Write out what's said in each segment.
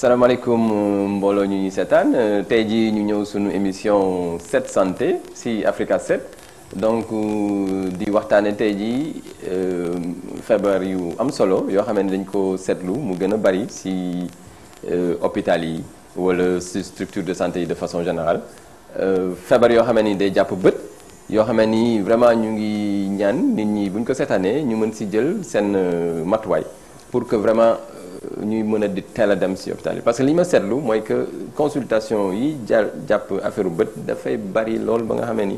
salaamaaleykum mbooloo ñu ñuy seetaan tey jii ñu ñëw suñu émission 7 santé si Africa 7 donc di waxtaane tey jii feebar yu am solo yoo xam ne dañ ko seetlu mu gën a bari si hôpital yi wala si structure de santé yi de façon générale feebar yoo xam ni day jàpp bët yoo xam ni vraiment ñu ngi ñaan nit ñi bu ñu ko seetaanee ñu mën si jël seen matuwaay pour que vraiment ñuy mën a di teel a dem si hôpital yi parce que li ma seetlu mooy que consultation yi jàpp affaire bët dafay bari lool ba nga xamee ni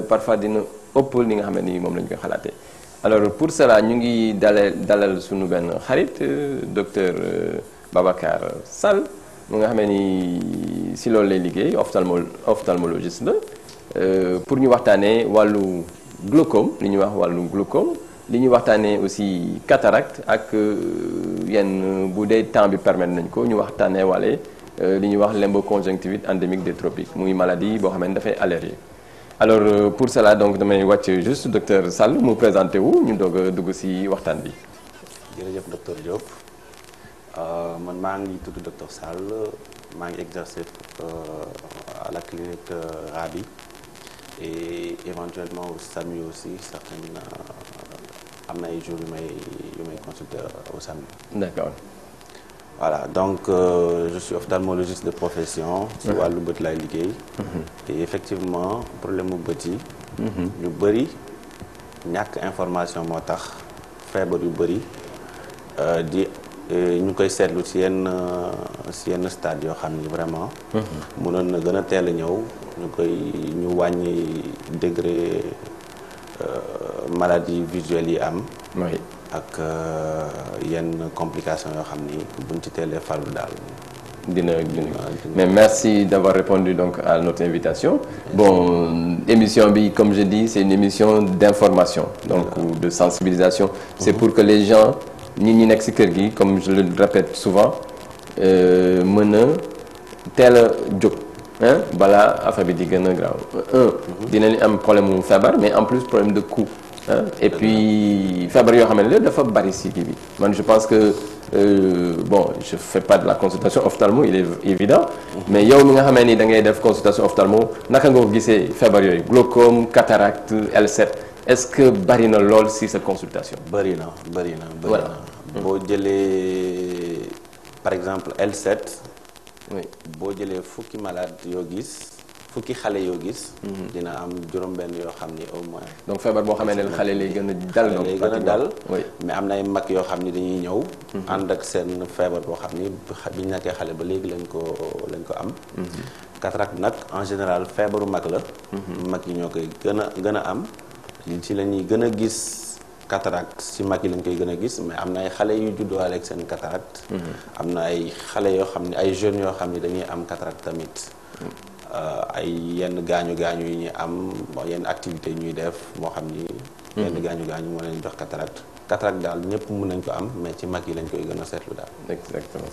parfois dina ëpp li nga xam ni moom la ñu koy xalaatee. alors pour cela ñu ngi dalal suñu benn xarit docteur Babacar Sall mu nga xamee ni si loolu lay liggéey ophtalmologiste la pour ñu waxtaanee wàllu glaucome li ñuy wax wàllu glaucome. li ñuy waxtaanee aussi cataracte ak yenn bu dee temps bi permettre nañ ko ñu waxtaanee wàlle li ñuy wax limboconjonctivite endémique des tropiques muy maladie boo xam ne dafay allergie. alors pour cela donc damay wàcc juste docteur Sall mu présenté wu ñu doog a dugg ci waxtaan bi. jërëjëf docteur Diop man maa ngi tudd docteur Sall maa ngi exercer à la clinique Rabi et éventuellement au SAMU aussi certaines. am na ay jours yu may consulter au SAMU. D'accord. Voilà donc je suis ophtalmologiste de profession. ci wàllu bët laay liggéey. et effectivement problème mu bët yi. ñu bëri ñàkk information moo tax feebar yu bëri ñu koy seetlu ci yenn stade yoo xam ni vraiment. mënoon na gën a teel a ñëw ñu wàññi degré. maladie visuelle yi am. oui ak yenn complications yoo xam ni buñ ci teelee falu daal. dina mais merci d'avoir répondu donc à notre invitation. Bon émission bi comme je dis c'est une émission d'information donc de sensibilisation. C'est pour que les gens ñi nekk ci kër gi comme je le répète souvent mën a teel a jóg. balaa affaire bi di gën a grave dinañ am problème mu feebar mais en plus problème de coût et puis feebar yoo xam ne dafa bari si kii bi man je pense que bon je fais pas de la consultation ophtalmo il est évident mais yow mi nga xamee ni da ngay def consultation ophtalmo naka nga ko gisee feebar yooyu glaucome cataracte L7 est-ce que bari na lool si sa consultation. bari na boo jëlee par exemple L7. oui boo jëlee fukki malade yoo gis fukki xale yoo gis. dina am juróom-benn yoo xam ni au moins. donc feebar boo xamee ne xale lay gën a dal. lay gën a dal oui mais am na ay mag yoo xam ni dañuy ñëw. ànd ak seen feebar boo xam ni biñ nekkee xale ba léegi lañ ko am. cataracte nag en général feebaru mag la. mag yi ñoo koy gën a am ci la ñuy gën a gis. cataracte ci mag yi lañ koy gën a gis mais am na ay xale yu judduwaale ak seen cataracte. am na ay xale yoo xam ne ay jeunes yoo xam ne dañuy am cataracte tamit. ay yenn gaañu yu ñuy am yenn activités yu ñuy def moo xam ni. yenn gaañu moo leen jox cataracte. cataracte daal ñëpp mën nañ ko am mais ci mag yi lañ koy gën a seetlu daal. exactement.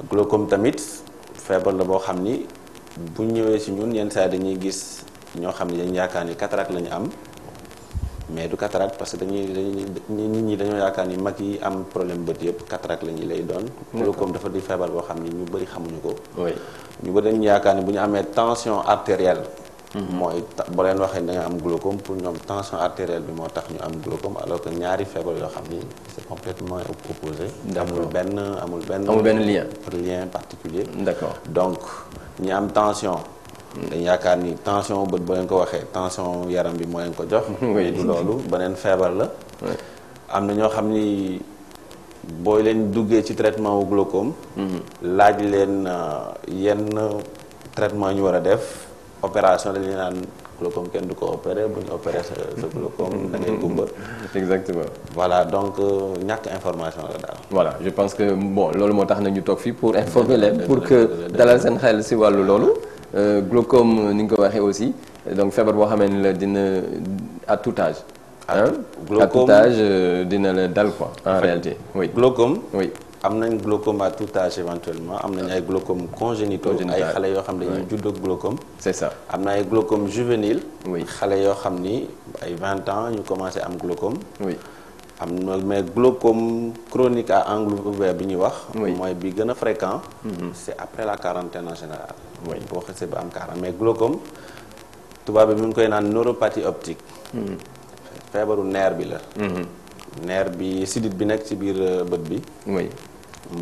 glaucome tamit feebar la boo xam ni bu ñëwee ci ñun yenn saa dañuy gis ñoo xam ne dañu yaakaar ni cataracte la ñu am. mais du cataracte parce que nit ñi dañoo yaakaar ni mag yi am problème bët yëpp cataracte la ñu lay doon. glaucome dafa di feebar boo xam ni ñu bëri xamuñu ko. oui ñu bëri dañu yaakaar ni bu ñu amee tension artérielle. mooy boo leen waxee da nga am glaucome pour ñoom tension artérielle bi moo tax ñu am glaucome alors que ñaari feebar yoo xam ni c'est complètement opposé. amul benn lien particulier. d'accord donc ñi am tension. dañ yaakaar ni tension bët boo leen ko waxee tension yaram bi moo leen ko jox. mais du loolu beneen feebar la. am na ñoo xam ni boo leen duggee ci traitement wu glaucome. laaj leen yenn traitement ñu war a def opération dañuy naan glaucome kenn du ko opéré bu ñu opéré sa glaucome da ngay gumba. exactement. voilà donc ñàkk information la daal. voilà je pense que bon loolu moo tax na ñu toog fii pour informer leen pour que dalal seen xel si wàllu loolu. glaucome ni nga ko waxee aussi donc feebar boo xamee ni la dina à tout âge. glaucome à tout âge dina la dal quoi en réalité. oui glaucome. oui am nañ glaucome à tout âge éventuellement am nañ ay glaucome congénitaux ay xale yoo xam ne dañuy judd ak glaucome. c'est ça am na ay glaucome juvénile. oui xale yoo xam ni ay 20 ans ñu commencé am glaucome. oui am na mais glaucome chronique à angle ouvert bi ñuy wax. mooy bi gën a fréquent. c'est après la quarantaine en général. boo xasee ba am 40 mais glaucome tubaab bi mu ngi koy naan neuropathie optique. feebaru nerf bi la. nerf bi sidit bi nekk ci biir bët bi.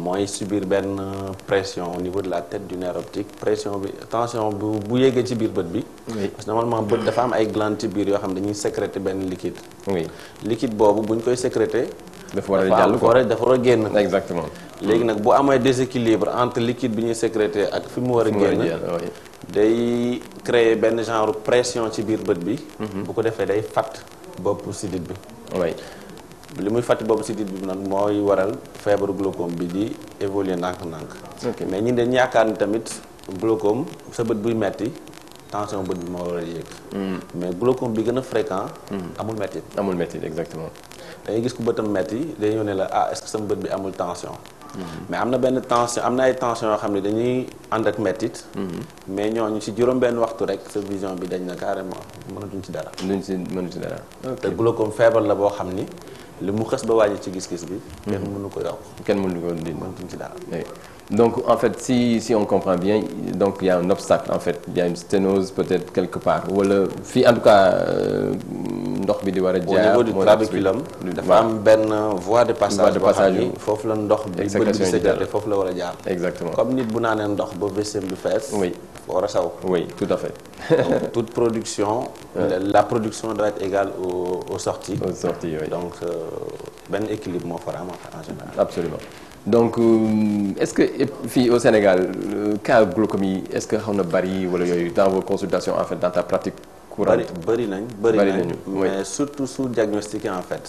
mooy subir benn pression au niveau de la tête du nerf optique pression bi tension bu yéegee ci biir bët bi. parce que normalement bët dafa am ay glandes ci biir yoo xam ne dañuy sécréter benn liquide. liquide boobu bu ñu koy sécréter. dafa war a jàll dafa war a génn. exactement. léegi nag bu amee déséquilibre entre liquide bi ñuy sécréter ak fi mu war a génn. day créer benn genre pression ci biir bët bi. bu ko defee day fatt bopp sidit bi. li muy fàtti boobu sidit bi nag mooy waral feebaru glaucome bi di évoluer ndànk-ndànk. mais ñi dañu yaakaar ni tamit glaucome sa bët buy metti tension bët bi moo war a yéeg. mais glaucome bi gën a fréquent. amul metti. amul metti exactement. dañuy gis ku bëtam metti dañuy ne la est-ce que sama bët bi amul tension. mais am na benn tension am na ay tension yoo xam ne dañuy ànd ak mettit. mais ñooñu ci juróom-benn waxtu rek sa vision bi dañ na carrément mënatuñ ci dara. mënuñ ci dara. te glaucome feebar la boo xam ni. li mu xës ba wàññi ci gis-gis bi. kenn mënu ko yokk. kenn mënu ko dindi. mënatuñ ci dara. donc en fait si on comprend bien donc il y a un obstacle en fait il y a une sténose peut-être quelque part wala fii en tout cas ndox bi di war a jaar. au niveau du trabeculum dafa am benn voie de passage boo xam ni foofu la ndox bi bët bi sécrété foofu la war a jaar. exactement comme nit bu naanee ndox ba vessie bi fees. war a saw. tout à fait. donc toute production. la production doit être égale aux sorties. aux sorties donc benn équilibre moo fa am en général. absolument donc est-ce que fii au Sénégal cas glaucomie est-ce que xaw na bari wala yooyu dans vos consultations en fait dans ta pratique courante. bëri nañ mais surtout sous diagnostiqué en fait.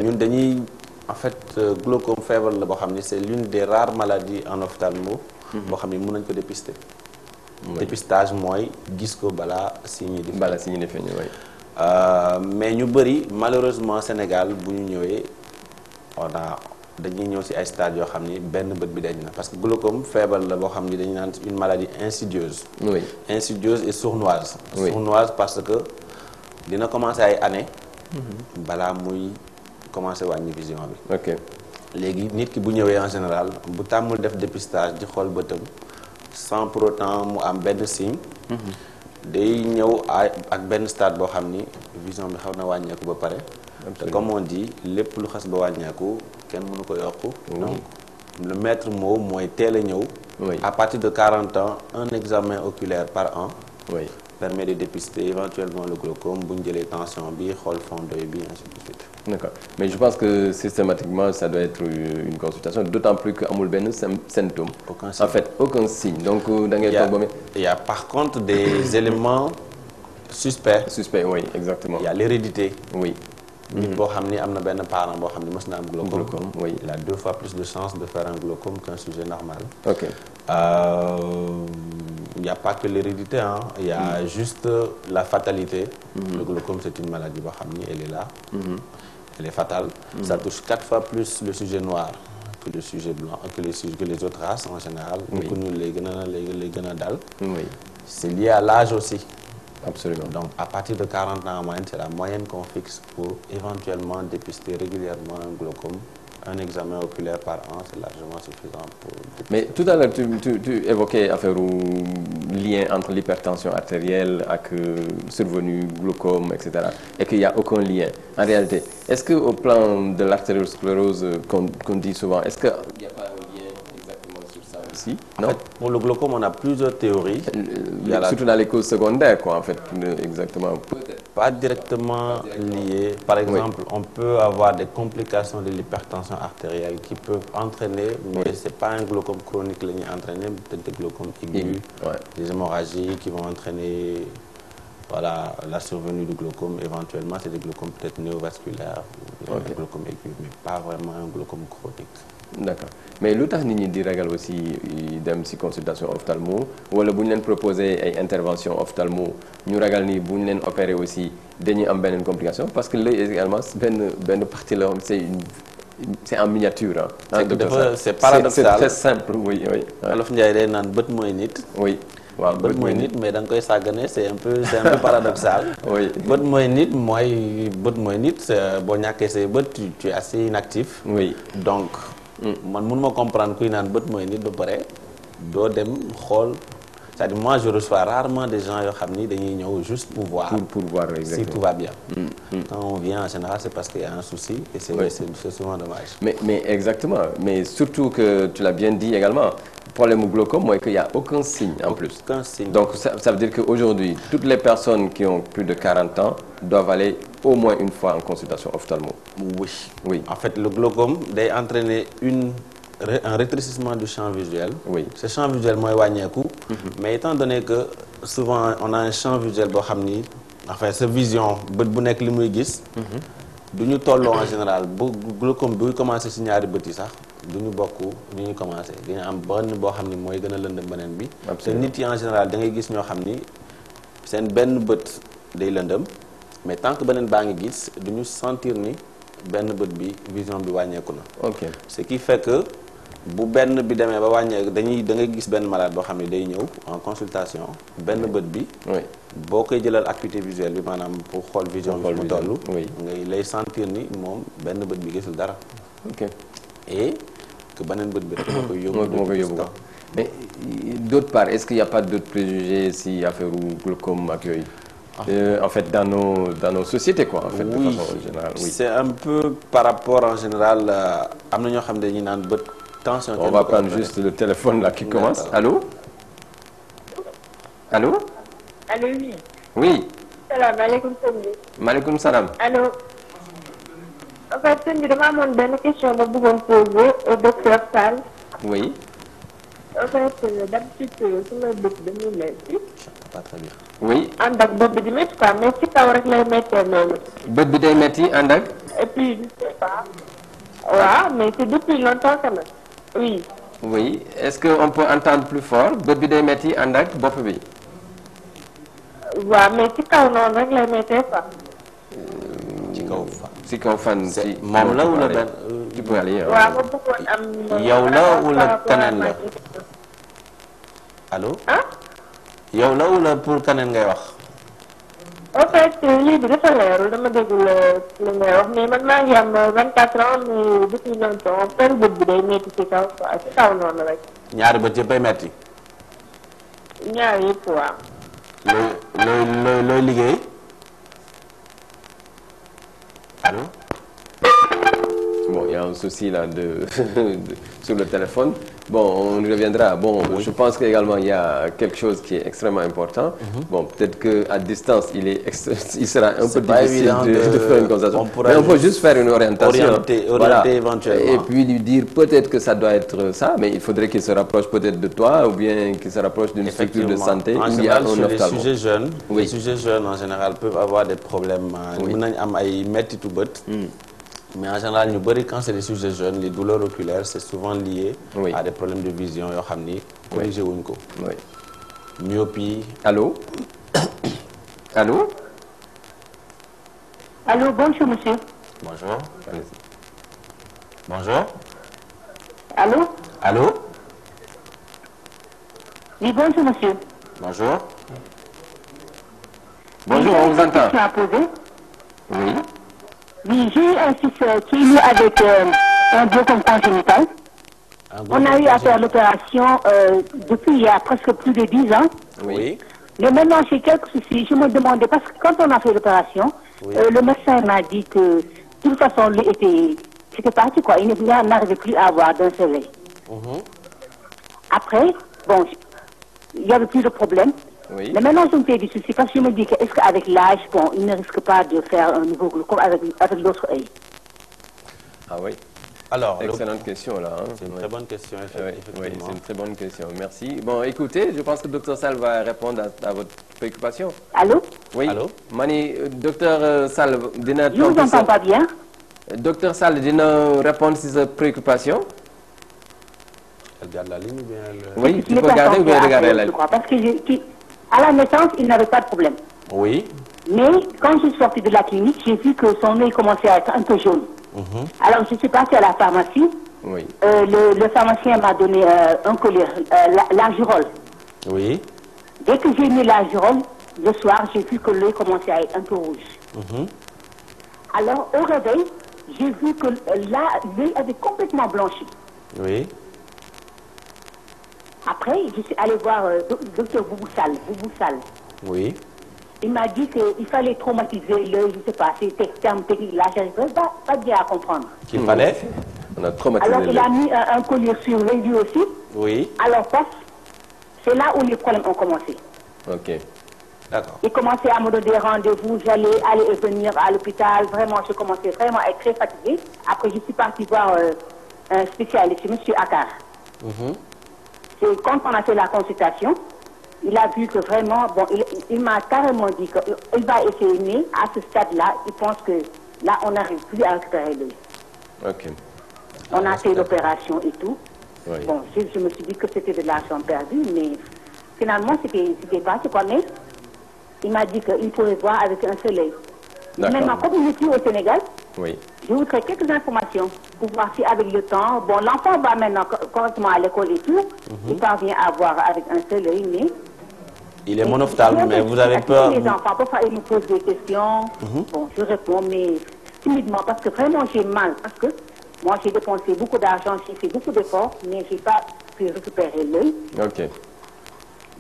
ñun dañuy en fait glaucome feebar la boo xam ni c'est l'une des rares maladies en ophtalmo. boo xam ni mën nañ ko dépister. dépistage mooy gis ko balaa signes yi di feeñ. mais ñu bëri malheureusement Sénégal bu ñu ñëwee dañuy ñëw ci ay stades yoo xam ni benn bët bi dañ na parce que glaucome feebar la boo xam ni dañu naan une maladie insidieuse. insidieuse et sournoise. sournoise parce que dina commencer ay années. balaa muy commencer wàññi vision bi. léegi nit ki bu ñëwee en général bu tàmmul def dépistage di xool bëtam sans pour autant mu am benn signe. day ñëw ak benn stade boo xam ni vision bi xaw na wàññeeku ba pare. te comme on dit lépp lu xas ba wàññeeku kenn mënu ko yokku. donc le maître mot mooy teel a ñëw. à partir de 40 ans un examen oculaire par an. permet de dépister éventuellement le glaucome bu ñu jëlee tension bi xool fond d'œil bi ainsi de suite. D'accord mais je pense que systématiquement ça doit être une consultation d'autant plus que amul benn symptôme. aucun signe en fait aucun signe donc da ngay toog ba. il y a par contre des éléments suspects. Exactement. il y a l'hérédité. nit boo xam ni am na benn parent boo xam ni mës na am glaucome. il a 2 fois plus de chances de faire un glaucome qu'un sujet normal. Il y a pas que l'hérédité il y a juste la fatalité. Le glaucome c'est une maladie boo xam ni elle est là. elle est fatale. ça touche 4 fois plus le sujet noir que le sujet blanc que les autres races en général. nit ku ñuul lay gën a dal. c'est lié à l'âge aussi. Absolument. Donc à partir de 40 ans en moyenne, c'est la moyenne qu'on fixe pour éventuellement dépister régulièrement un glaucome. Un examen oculaire par an, c'est largement suffisant pour dépister. Mais tout à l'heure, tu évoquais affaire ou lien entre l'hypertension artérielle et survenu glaucome, etc. Et qu'il n'y a aucun lien. En réalité, est-ce qu'au plan de l'artériosclérose qu'on dit souvent, est-ce qu'il n'y a pas un lien exactement sur ça aussi? En fait, pour le glaucome, on a plusieurs théories. Surtout dans les causes secondaires, quoi, en fait, exactement. Pas directement liées. Par exemple, on peut avoir des complications de l'hypertension artérielle qui peuvent entraîner, mais c'est pas un glaucome chronique qui va entraîner, peut-être des glaucomes aigus, des hémorragies qui vont entraîner la survenue du glaucome. Éventuellement, c'est des glaucomes peut-être néovasculaires, des glaucomes aigus, mais pas vraiment un glaucome chronique. D'accord mais lu tax nit ñi di ragal aussi dem ci consultation ophtalmo wala bu ñu leen proposer ay intervention ophtalmo ñu ragal ni bu ñu leen opérer aussi dañuy am beneen complication parce que l'œil également benn partie la c'est en miniature c'est paradoxal c'est très simple. Wolof Njaay day naan bët mooy nit. waaw bët mooy nit mais da nga koy sàggane c'est un peu paradoxal. oui bët mooy nit mooy nit boo ñàkkee say bët tu es assez inactif. oui donc. man mënuma comprendre kuy naan bët mooy nit ba pare doo dem xool. c'est-à-dire moi je reçois rarement des gens yoo xam ni dañuy ñëw juste pour voir. pour voir exactement si tout va bien. Quand on vient en général c'est parce qu'il y a un souci et c'est souvent dommage. mais exactement mais surtout que tu l'as bien dit également problème mu glaucome mooy qu'il y a aucun signe en plus. Aucun signe. Donc ça veut dire qu'aujourd'hui toutes les personnes qui ont plus de 40 ans doivent aller au moins une fois en consultation ophtalmo. Oui. En fait le glaucome day entraîner un rétrécissement du champ visuel. Oui. Ce champ visuel mooy wàññeeku. Mais étant donné que souvent on a un champ visuel boo xam ni enfin sa vision bët bu nekk li muy gis. du ñu tolloo en général bu glaucome buy commencé si ñaari bët yi sax du ñu bokk du ñu commencé dañu am benn boo xam ni mooy gën a lëndëm beneen bi. te nit yi en général da ngay gis ñoo xam ni seen benn bët day lëndëm mais tant que beneen baa ngi gis du ñu sentir ni benn bët bi vision bi wàññeeku na. ok ce qui fait que. bu benn bi demee ba wàññeeku da ngay gis benn malade boo xam ne day ñëw en consultation benn bët bi. boo koy jëlal acuité visuelle bi maanaam pour xool vision bi mu toll. ngay lay sentir ni moom benn bët bi gisul dara. ok et que beneen bët bi rek moo koy yóbbu. mais d'autre part est-ce qu'il y a pas d'autres préjugés si affaire glaucome ak yooyu. En fait dans nos sociétés quoi. En fait de façon générale oui. C'est un peu par rapport en général am na ñoo xam ne dañuy naan bët. Attention, on va prendre juste le téléphone là qui commence. Allô? Allô? Allô oui. Oui. salaamaaleykum sëñ bi. maaleykum salaam. allo. en fait sëñ bi dama amoon benn question ba bëggoon poser au docteur Sall. oui. en fait d'habitude su ma bët dañuy metti. pas très bien. oui. ànd ak bopp bi di métti quoi mais ci kaw rek lay méttee noonu. bët bi day métti ànd ak. et puis je sais pas. waaw mais c'est depuis longtemps quand même. oui. oui est-ce que on peut entendre plus fort bët bi day métti ànd ak bopp bi. waaw mais ci kaw noonu rek lay méttee quoi. ci kaw fan. ci kaw fan. ci moom la wala benn. tu peux aller. waaw ma bëggoon am. yow la wala keneen la. allo. ah. yow la wala pour keneen ngay wax. en fait lii bi dafa leerul dama déglu li ngay wax mais man maa ngi am 24 ans mais depuis longtemps benn bët bi day métti ci kaw quoi ci kaw noonu rek. ñaari bët yëppay metti. ñaar yëpp waaw. looy liggéey. allô. Bon, il y a un souci là sur le téléphone. Bon, on y reviendra. Bon, oui. Je pense qu'également il y a quelque chose qui est extrêmement important. Bon, peut-être qu'à distance, il sera un peu difficile de faire une conversation. Mais on peut juste faire une orientation. Orienter éventuellement. Et puis lui dire peut-être que ça doit être ça, mais il faudrait qu'il se rapproche peut-être de toi ou bien qu'il se rapproche d'une structure de santé. En général, sur les sujets jeunes, les sujets jeunes en général peuvent avoir des problèmes. Mën nañ am ay mettitu bët. Mais en général ñu bëri quand c'est des sujets jeunes les douleurs oculaires c'est souvent lié à des problèmes de vision yoo xam ni corrigé wuñ ko. Myopie. Allô. Allô. Allô, bonjour monsieur. Bonjour. Bonjour. Allô. Allô. Oui, bonjour monsieur. Bonjour. Bonjour, on vous entend. J'ai une question à poser. Oui. Oui, j'ai eu un fils qui est né avec un glaucome congénital. On a eu à faire l'opération depuis il y a presque plus de 10 ans. Oui. Mais maintenant, j'ai quelques soucis. Je me demandais, parce que quand on a fait l'opération, le médecin m'a dit que, de toute façon, c'était parti, quoi. Il n'arrivait plus à avoir d'un seul œil. Après, bon, il n'y avait plus de problème. Oui. Mais maintenant, je me fais des soucis parce que je me dis que est-ce qu'avec l'âge, bon, il ne risque pas de faire un nouveau glaucome avec l'autre œil. Ah oui. Alors, excellente question là. Hein. C'est une très bonne question, effectivement. Oui, c'est une très bonne question. Merci. Bon, écoutez, je pense que Dr Sall va répondre à votre préoccupation. Allô? Oui. Allô? Mani, Dr Sall, dina je vous entends pas bien. Dr Sall, dina répondre sur cette préoccupation. Elle garde la ligne ou bien Oui, tu peux garder ou bien regarder la ligne. Parce que à la naissance, il n'avait pas de problème. Oui. Mais quand je suis sortie de la clinique, j'ai vu que son œil commençait à être un peu jaune. Alors je suis partie à la pharmacie. Oui. Le pharmacien m'a donné un collier, l'Argirol. Oui. Dès que j'ai mis la girole, le soir, j'ai vu que l'œil commençait à être un peu rouge. Alors, au réveil, j'ai vu que là, l'œil avait complètement blanchi. Oui. Après, je suis allée voir docteur Bouboussal. Oui. Il m'a dit qu'il fallait traumatiser l'œil, je ne sais pas, c'est terme technique là, je n'arrive pas bien à comprendre. Qu'il fallait? On a traumatisé. Alors, il a mis un collier sur l'œil lui aussi. Oui. Alors, c'est là où les problèmes ont commencé. Ok. D'accord. Il commençait à me donner des rendez-vous, j'allais aller et venir à l'hôpital. Vraiment, je commençais vraiment à être très fatiguée. Après, je suis partie voir un spécialiste, M. Akar. C'est quand on a fait la consultation, il a vu que vraiment, bon, il m'a carrément dit qu'il va essayer, mais à ce stade-là, il pense que là, on n'arrive plus à récupérer l'œil. Ok. On a fait l'opération et tout. Oui. Bon, je me suis dit que c'était de l'argent perdu, mais finalement, c'était pas ce qu'on est. Il m'a dit qu'il pourrait voir avec un seul œil. Maintenant, comme je suis au Sénégal, oui. je voudrais quelques informations pour voir si avec le temps, bon, l'enfant va maintenant correctement à l'école et tout, il parvient à voir avec un seul œil, mais... Il est monophtalme, mais vous avez peur... Les enfants, parfois, ils me posent des questions. Bon, je réponds, mais timidement, parce que vraiment, j'ai mal. Parce que moi, j'ai dépensé beaucoup d'argent, j'ai fait beaucoup d'efforts, mais je n'ai pas pu récupérer l'œil. Ok.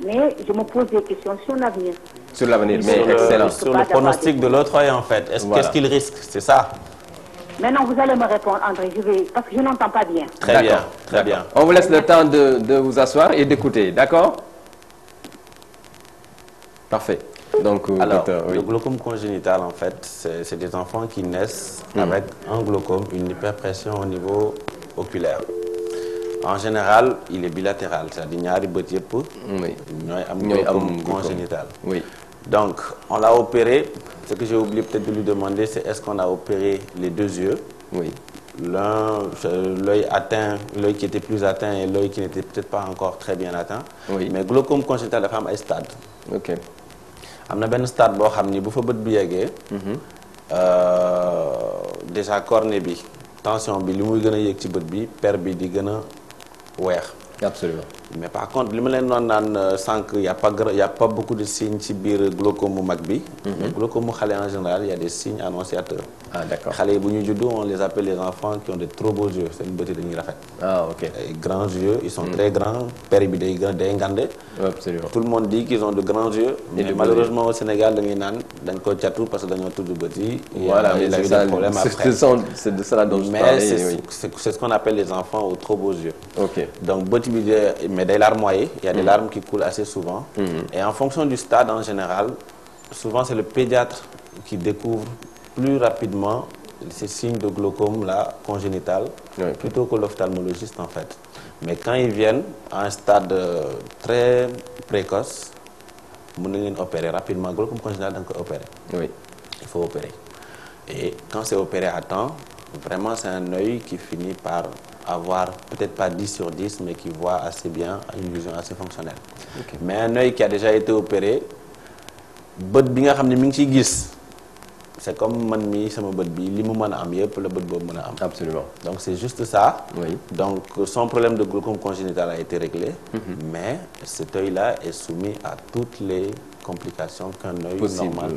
Mais je me pose des questions sur l'avenir. Sur l'avenir, mais excellent. Sur le pronostic de l'autre œil, en fait. Qu'est-ce qu'il risque? C'est ça? Maintenant, vous allez me répondre, André, parce que je n'entends pas bien. Très bien, très bien. On vous laisse le temps de vous asseoir et d'écouter, d'accord? Parfait. Donc, alors, docteur, oui. le glaucome congénital, en fait, c'est des enfants qui naissent avec un glaucome, une hyperpression au niveau oculaire. En général, il est bilatéral, c'est-à-dire ñaari bët yëpp ñooy am glaucome congénital. Oui. Donc, on l'a opéré. Ce que j'ai oublié peut-être de lui demander, c'est est-ce qu'on a opéré les deux yeux? Oui. L'œil atteint, l'œil qui était plus atteint et l'œil qui n'était peut-être pas encore très bien atteint. Oui. Mais glaucome congénital dafa am ay stade. Ok. Am na benn stade boo xam ni bu fa bët bi yeggee. Déjà cornée bi tension bi li muy gën a yéeg ci bët bi per bi di gën a weex. Absolument. Mais par contre, li ma leen doon naan sànq y a pas beaucoup de signes ci biir glaucome mu mag bi. Mais glaucome mu xale en général, il y a des signes annonciateurs. Ah d'accord. Xale yi bu ñu juddu, on les appelle les enfants qui ont de trop beaux yeux. Seen bët yi dañuy rafet. Ah ok. Les grands yeux, ils sont très grands. Per bi day ngande. Absolument. Tout le monde dit qu'ils ont de grands yeux. Mais malheureusement au Sénégal dañuy naan dañ ko catu parce que dañoo tudd bët yi. Voilà, mais c'est ça. C'est de cela dont je parlais. Mais c'est ce qu'on appelle les enfants aux trop beaux yeux. Ok. Donc bët bi mais des larmoyés, il y a des larmes qui coulent assez souvent. Et en fonction du stade en général, souvent c'est le pédiatre qui découvre plus rapidement ces signes de glaucome là, congénital, plutôt que l'ophtalmologiste en fait. Mais quand ils viennent à un stade très précoce, on peut opérer rapidement. Glaucome congénital, donc opérer. Oui. Il faut opérer. Et quand c'est opéré à temps, vraiment c'est un œil qui finit par avoir peut-être pas 10 sur 10, mais qui voit assez bien, une vision assez fonctionnelle. Okay. Mais un œil qui a déjà été opéré, bët bi nga xam ne mi ngi ciy gis, c'est comme man mii sama bët bi li mu mën a am yëpp la bët boobu mën a am. Absolument. Donc c'est juste ça. Oui. Donc son problème de glaucome congénital a été réglé, mais cet œil-là est soumis à toutes les complications qu'un œil normal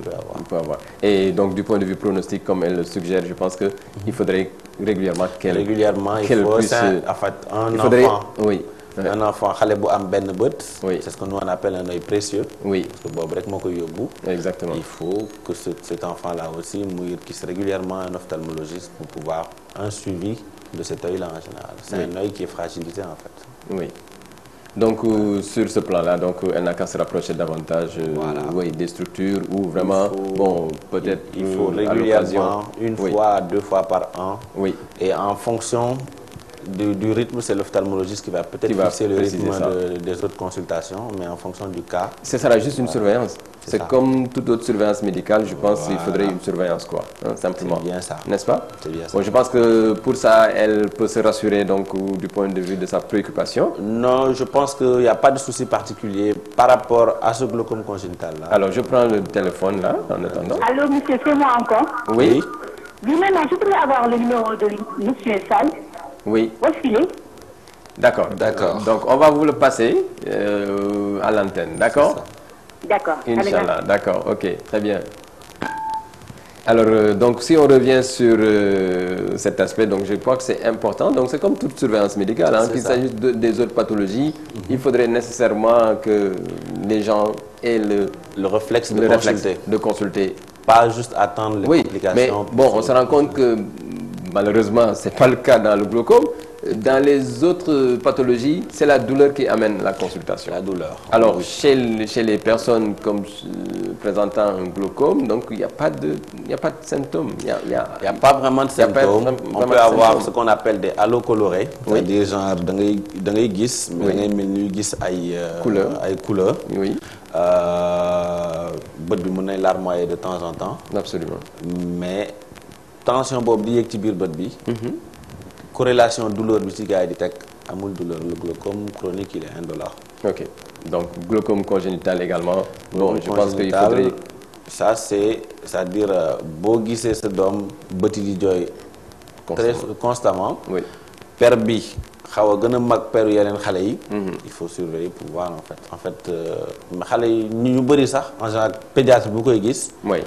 peut avoir. Et donc du point de vue pronostic, comme elle le suggère, je pense que il faudrait régulièrement qu'elle puisse... En fait, un enfant, xale bu am benn bët, c'est ce que nous on appelle un œil précieux. Oui. Parce que boobu rek moo koy yóbbu. Exactement. Il faut que cet enfant-là aussi mu gis régulièrement un ophtalmologiste pour pouvoir un suivi de cet œil-là en général. C'est un œil qui est fragilisé en fait. Oui. Donc sur ce plan-là, donc elle n'a qu'à se rapprocher davantage des structures où vraiment, peut-être il faut régulièrement, une fois, 2 fois par an. Oui. Et en fonction du rythme, c'est l'ophtalmologiste qui va peut-être fixer le rythme des autres consultations, mais en fonction du cas. Ce sera juste une surveillance. C'est comme toute autre surveillance médicale, je pense qu'il faudrait une surveillance, quoi, simplement. C'est bien ça. N'est-ce pas? C'est bien ça. Bon, je pense que pour ça, elle peut se rassurer donc du point de vue de sa préoccupation. Non, je pense qu'il n'y a pas de souci particulier par rapport à ce glaucome congénital-là. Alors, je prends le téléphone là, en attendant. Allô, monsieur, c'est moi encore. Oui. Oui, maintenant, je voudrais avoir le numéro de monsieur Sall. Oui. Où est-ce qu'il est? D'accord. Donc on va vous le passer à l'antenne, d'accord? D'accord. Inch'Allah, d'accord, ok, très bien. Alors, donc, si on revient sur cet aspect, donc je crois que c'est important. Donc, c'est comme toute surveillance médicale, qu'il s'agisse des autres pathologies, il faudrait nécessairement que les gens aient le réflexe de consulter. Pas juste attendre les complications. Mais bon, on se rend compte que malheureusement, ce n'est pas le cas dans le glaucome. Dans les autres pathologies, c'est la douleur qui amène la consultation. La douleur. Alors, chez les personnes comme présentant un glaucome, donc il n'y a pas de symptômes. Il n'y a pas vraiment de symptômes. On peut avoir ce qu'on appelle des halos colorés. C'est-à-dire genre da ngay gis, mais da ngay mel ni gis ay couleurs. Oui. Bët bi mën na larmoyer de temps en temps. Absolument. Mais tension boobu di yéeg ci biir bët bi. Corrélation douleur bi ci gars yi di teg amul douleur. Le glaucome chronique il est indolore. Ok. Donc glaucome congénital également. Bon, je pense qu'il faudrait. Ça c'est-à-dire boo gisee sa doom bëti di jooy. Constamment. Oui. Per bi xaw a gën a mag peru yeneen xale yi. Il faut surveiller pour voir en fait xale yi ñu bëri sax en général pédiatre bu koy gis. Oui.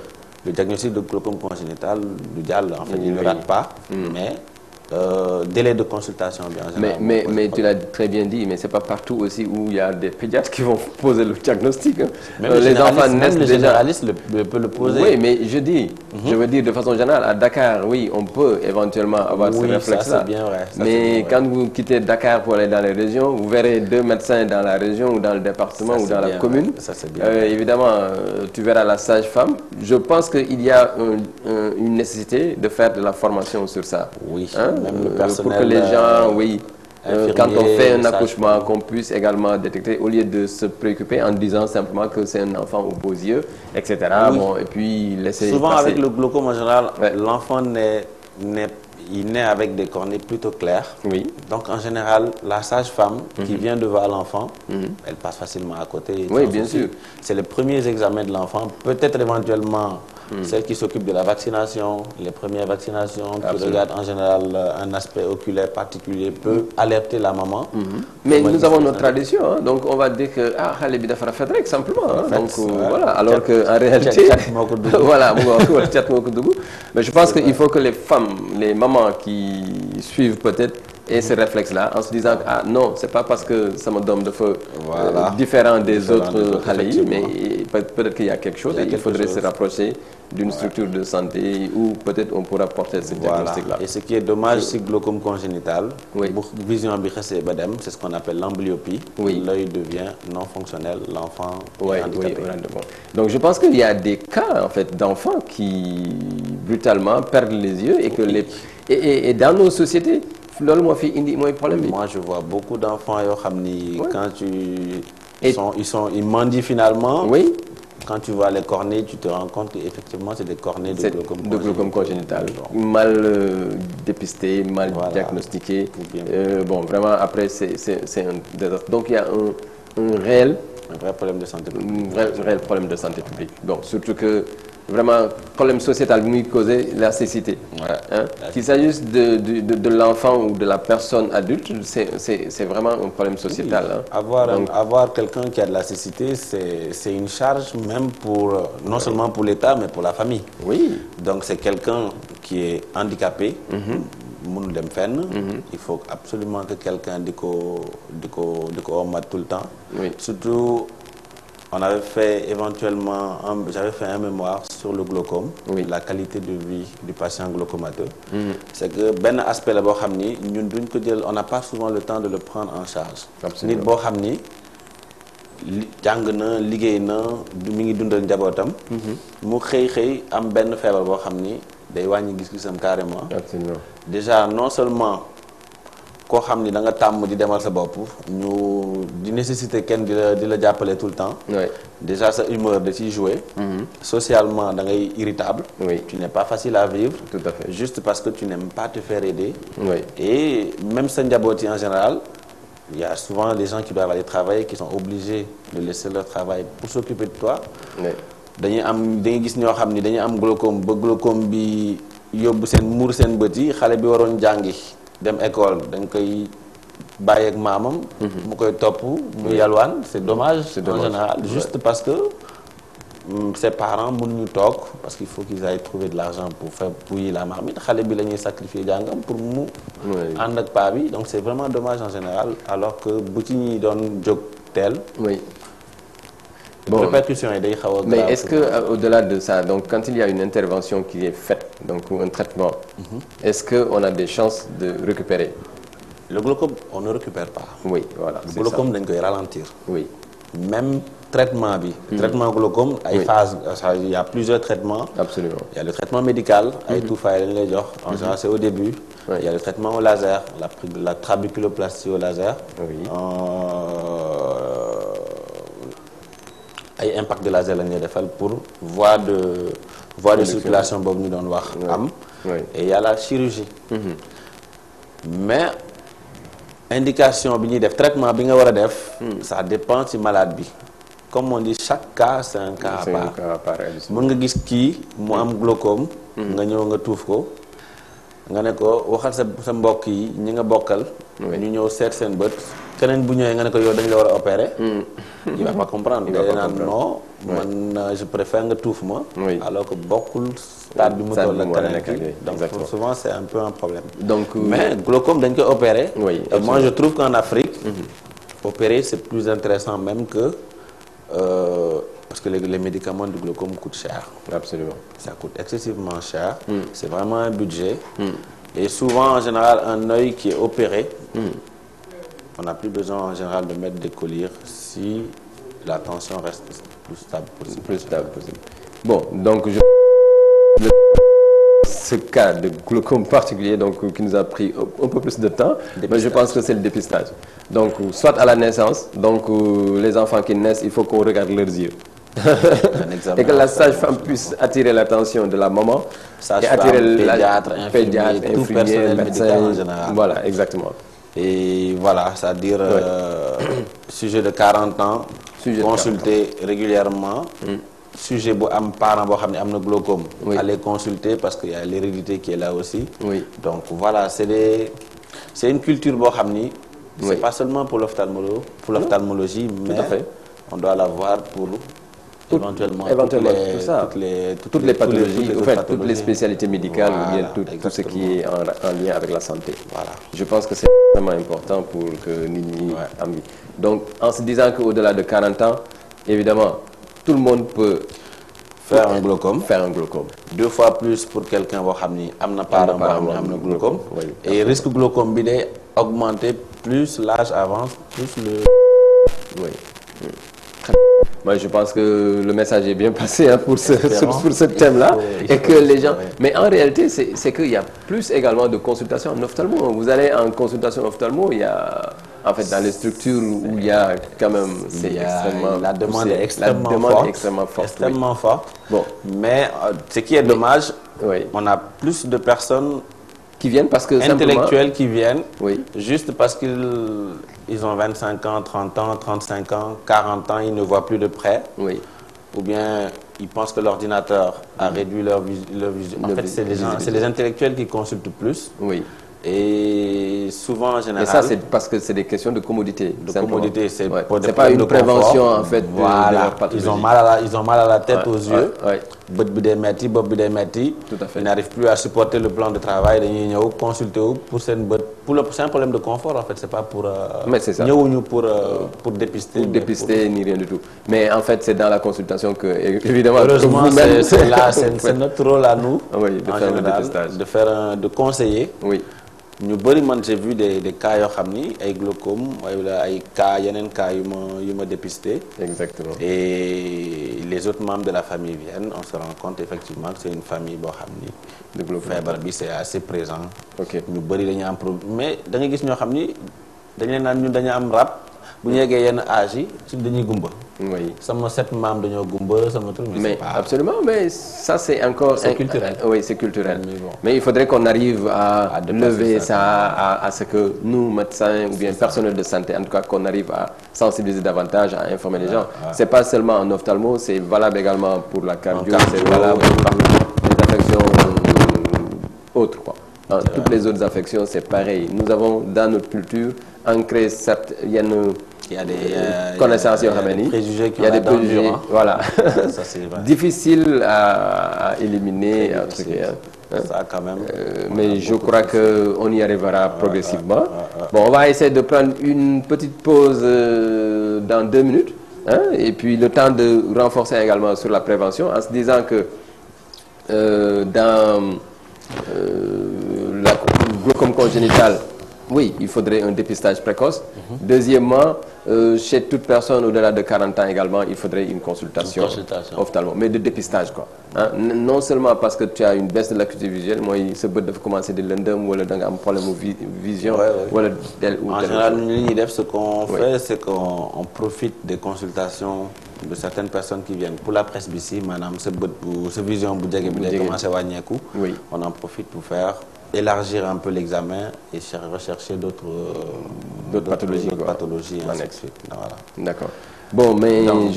Le diagnostic de glaucome congénital du jàll. En fait il ne rate pas. Mais délai de consultation bien en général. Mais tu l'as très bien dit, mais c'est pas partout aussi où il y a des pédiatres qui vont poser le diagnostic. Même les enfants naissent déjà. Généraliste peut le poser. Oui, mais je veux dire de façon générale, à Dakar, oui, on peut éventuellement avoir ce réflexe-là. Ça, c'est bien vrai. Mais quand vous quittez Dakar pour aller dans les régions, vous verrez 2 médecins dans la région ou dans le département ou dans la commune. Ça, c'est bien. Évidemment, tu verras la sage-femme. Je pense qu'il y a une nécessité de faire de la formation sur ça. Oui. Même le personnel, pour que les gens, quand on fait un accouchement, qu'on puisse également détecter, au lieu de se préoccuper en disant simplement que c'est un enfant aux beaux yeux, etc. Oui. Bon, et puis laisser souvent passer. Avec le glaucome en général, l'enfant naît avec des cornées plutôt claires. Oui. Donc en général, la sage-femme qui vient de voir l'enfant, elle passe facilement à côté. Oui, bien sûr. C'est les premiers examens de l'enfant, peut-être éventuellement celle qui s'occupe de la vaccination, les premières vaccinations, qui regarde en général un aspect oculaire particulier, peut alerter la maman. Mais nous avons notre tradition, donc on va dire que xale bi dafa rafet rek simplement. Donc voilà, alors qu'en réalité, voilà, mais je pense qu'il faut que les femmes, les mamans qui suivent peut-être et ce réflexe-là, en se disant non, c'est pas parce que ça me donne de feu différent des autres xale yi, mais peut-être qu'il y a quelque chose et il faudrait se rapprocher d'une structure de santé où peut-être on pourra porter ce diagnostic-là. Et ce qui est dommage, c'est glaucome congénital. Vision bi xasee ba dem, c'est ce qu'on appelle l'amblyopie. L'œil devient non fonctionnel, l'enfant est handicapé. Donc je pense qu'il y a des cas en fait d'enfants qui brutalement perdent les yeux et que et dans nos sociétés. Moi je vois beaucoup d'enfants quand ils mendient finalement. Oui. Quand tu vois les cornées, tu te rends compte qu'effectivement c'est des cornées de glaucome congénital. Mal dépisté, mal diagnostiqué. Bon, vraiment après c'est un désastre. Donc il y a un vrai problème de santé publique. Un réel problème de santé publique. Bon, surtout que vraiment problème sociétal qui cause la cécité. Qu'il s'agisse de l'enfant ou de la personne adulte, c'est vraiment un problème sociétal. Avoir quelqu'un qui a de la cécité, c'est une charge même pour non seulement pour l'État mais pour la famille. Oui. Donc c'est quelqu'un qui est handicapé. mënul dem fenn. Il faut absolument que quelqu'un di ko omat tout le temps. Surtout on avait fait éventuellement, j'avais fait un mémoire sur le glaucome, la qualité de vie du patient glaucomateux. C'est que ben aspect là boo xam ni ñun duñ ko jël, on n'a pas souvent le temps de le prendre en charge. Nit boo xam ni jàng na liggéey na mi ngi dundal njabootam. mu xëy am benn feebar boo xam ni day wàññi gis-gisam carrément. Déjà non seulement koo xam ni da nga tàmm di demal sa bopp ñu di nécessité kenn di la jàppale tout le temps. Déjà sa humeur da ciy jouer. Socialement da ngay irritable. Tu n'es pas facile à vivre. Tout à fait. Juste parce que tu n'aimes pas te faire aider. Et même sa njaboot yi en général, il y a souvent des gens qui doivent aller travailler qui sont obligés de laisser leur travail pour s'occuper de toi. dañuy gis ñoo xam ni dañuy am glaucome ba glaucome bi yóbbu seen muur seen bët yi xale bi waroon jàngi dem école dañ koy bàyyi ak maamam. mu koy topp mu yalwaan c'est dommage. En général juste parce que ses parents mënuñu toog parce qu'il faut qu'ils aillent trouver de l'argent pour faire bouillir la marmite xale bi la ñuy sacrifier jàngam pour mu. ànd ak paa bi donc c'est vraiment dommage en général alors que bu ci ñuy doon jóg teel. oui. Bon. Répercussions yi day xaw a. Mais est-ce que au-delà de ça donc quand il y a une intervention qui est faite donc un traitement. Est-ce que on a des chances de récupérer. Le glaucome on ne récupère pas. Oui voilà c'est ça. Le glaucome dañ koy ralentir. Oui. Même traitement bi. traitement glaucome ay phase il y a plusieurs traitements. Absolument. Il y a le traitement médical. ay tuufaay lañ lay jox. En général c'est au début. Oui. Il y a le traitement au laser la trabeculoplastie au laser. Oui. ay impact de laser la ñuy defal pour voie de circulation boobu ñu doon wax am. Et il y a la chirurgie. Mais indication bi ñuy def traitement bi nga war a def. ça dépend ci malade bi. Comme on dit chaque cas c'est un cas à part. Mën nga gis kii mu am glaucome. nga ñëw nga tuuf ko. nga ne ko waxal sa mbokk yi ñi nga bokkal. ñu ñëw seet seen bët. keneen bu ñëwee nga ne ko yow dañu la war a opérer. il va pas comprendre. il va pas comprendre non man je préfère nga tuuf ma. alors que bokkul stade bi mu toll ak keneen ki donc souvent c'est un peu un problème. Donc mais glaucome dañ koy opérer. Et moi je trouve qu'en Afrique. opérer c'est plus intéressant même que parce que les médicaments du glaucome coûtent cher. Absolument. Ça coûte excessivement cher. C'est vraiment un budget. Et souvent en général un œil qui est opéré. On n'a plus besoin en général de mettre des collyres si la tension reste plus stable possible. Bon, donc ce cas de glaucome particulier donc qui nous a pris un peu plus de temps, mais je pense que c'est le dépistage. Donc soit à la naissance, donc les enfants qui naissent, il faut qu'on regarde leurs yeux. Et que la sage-femme puisse attirer l'attention de la maman et attirer le pédiatre, tout personnel médical en général. Voilà, exactement. Et voilà, c'est-à-dire sujet de 40 ans, consulter régulièrement. Sujet bu am parent boo xam ne am na glaucome. Aller consulter parce qu'il y a l'hérédité qui est là aussi. Donc voilà, c'est une culture boo xam ni. C'est pas seulement pour l'ophtalmologie, mais on doit l'avoir pour éventuellement toutes les pathologies, toutes les spécialités médicales, ou bien tout ce qui est en lien avec la santé. Voilà. Je pense que c'est vraiment important pour que nit ñi am. Donc en se disant qu'au-delà de 40 ans, évidemment, tout le monde peut faire un glaucome. 2 fois plus pour quelqu'un boo xam ni am na parent boo xam ni am na glaucome. Et risque glaucome bi day augmenter plus l'âge avance, plus le. Moi, je pense que le message est bien passé pour ce thème-là et que les gens. Mais en réalité, c'est qu'il y a plus également de consultations en ophtalmo. Vous allez en consultation ophtalmo, il y a en fait dans les structures où il y a quand même la demande est extrêmement forte. Bon, mais ce qui est dommage, on a plus de personnes qui viennent parce que intellectuels qui viennent juste parce qu'ils ont 25 ans, 30 ans, 35 ans, 40 ans, ils ne voient plus de près. Ou bien ils pensent que l'ordinateur a réduit leur vision. En fait, c'est les intellectuels qui consultent plus. Et souvent en général. Et ça, c'est parce que c'est des questions de commodité. C'est pas une prévention en fait. Voilà. Ils ont mal à la tête, aux yeux. Bët bi day metti, bopp bi day metti. Tout à fait. Ils n'arrivent plus à supporter le plan de travail. Dañuy ñëw consulter wu pour seen bët. C'est un problème de confort en fait. C'est pas pour. Mais c'est ça. ñëwuñu pour dépister. Pour dépister ni rien du tout. Mais en fait, c'est dans la consultation que évidemment. Heureusement, c'est notre rôle à nous. De faire le dépistage. De conseiller. ñu bëri man j'ai vu des cas yoo xam ni ay glaucome wala ay cas yeneen cas yu ma dépisté. Exactement. Et les autres membres de la famille viennent, on se rend compte effectivement que c'est une famille boo xam ni. de glaucome feebar bi c'est assez présent. ñu bëri dañu am problème mais da nga gis ñoo xam ni dañu leen naan ñun dañu am rab bu ñu yeggee yenn âge yi ci dañuy gumba. sama 7 maam dañoo gumba sama truc. Mais absolument, mais ça c'est encore. C'est culturel. Oui, c'est culturel. Mais il faudrait qu'on arrive à lever ça, à ce que nous, médecins ou bien personnel de santé, en tout cas, qu'on arrive à sensibiliser davantage, à informer les gens. C'est pas seulement en ophtalmo, c'est valable également pour la cardio, c'est valable pour les affections autres, quoi. Toutes les autres affections, c'est pareil. Nous avons dans notre culture ancré certes, il y a des connaissances, il y a des préjugés, voilà. Ça, difficile à éliminer, à truquer. Ça, quand même, mais je crois qu'on y arrivera progressivement. Bon, on va essayer de prendre une petite pause dans 2 minutes. Et puis le temps de renforcer également sur la prévention en se disant que dans la glaucome congénitale, oui, il faudrait un dépistage précoce. Deuxièmement, chez toute personne au-delà de 40 ans également, il faudrait une consultation ophtalmo, mais de dépistage quoi. Non seulement parce que tu as une baisse de l'acuité visuelle, moi, ce bët dafa commencer de lëndëm wala da nga am problème de vision. Wala en général, ce qu'on fait, c'est qu'on profite des consultations de certaines personnes qui viennent pour la presbytie, madame, ce vision bu jege bi day commencé wàññeeku. On en profite pour faire élargir un peu l'examen et rechercher d'autres pathologies ainsi de suite. Voilà. D'accord. Bon, mais donc,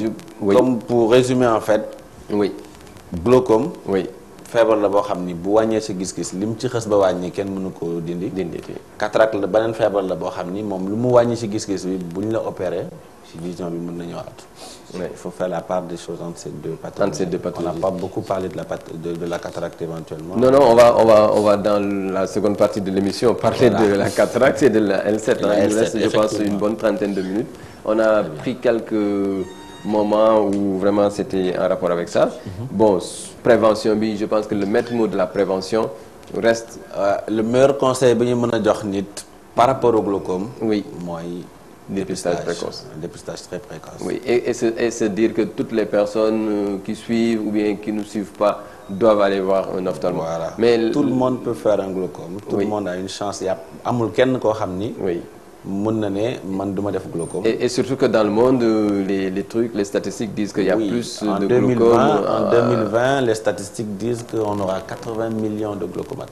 comme pour résumer en fait, glaucome, feebar la boo xam ni bu wàññee sa gis-gis lim ci xës ba wàññi kenn mënu ko dindi. Cataracte la beneen feebar la boo xam ni moom lu mu wàññi si gis-gis bi buñ la opéré si vision bi mën na ñëwaat. Il faut faire la part des choses entre ces deux pathologies. On n'a pas beaucoup parlé de la cataracte éventuellement. Non, on va dans la seconde partie de l'émission parler de la cataracte et de la L7. Il nous reste, je pense, une bonne trentaine de minutes. On a pris quelques moments où vraiment c'était en rapport avec ça. Bon, prévention, je pense que le maître mot de la prévention reste... le meilleur conseil que je peux par rapport au glaucome, moi, dépistage précoce. Un dépistage très précoce. Oui, et se dire que toutes les personnes qui suivent ou bien qui ne suivent pas doivent aller voir un ophtalmo. Voilà. Mais tout le monde peut faire un glaucome. Tout le monde a une chance. Il y a quelqu'un qui glaucome. Et surtout que dans le monde, les statistiques disent qu'il y a plus de glaucome. En 2020, les statistiques disent qu'on aura 80 millions de glaucomates.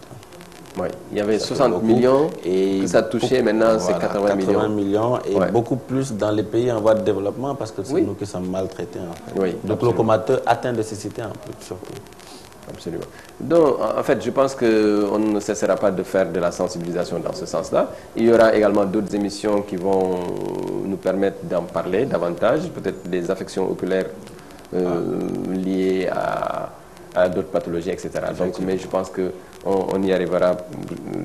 Oui, il y avait 60 millions et que ça touchait, maintenant c'est 80 millions et beaucoup plus dans les pays en voie de développement parce que c'est nous qui sommes maltraités en fait. De glaucomateux atteints de cécité en plus surtout. Absolument. Donc en fait je pense qu'on ne cessera pas de faire de la sensibilisation dans ce sens-là. Il y aura également d'autres émissions qui vont nous permettre d'en parler davantage, peut-être des affections oculaires liées à d'autres pathologies, etc. Donc, mais je pense qu'on y arrivera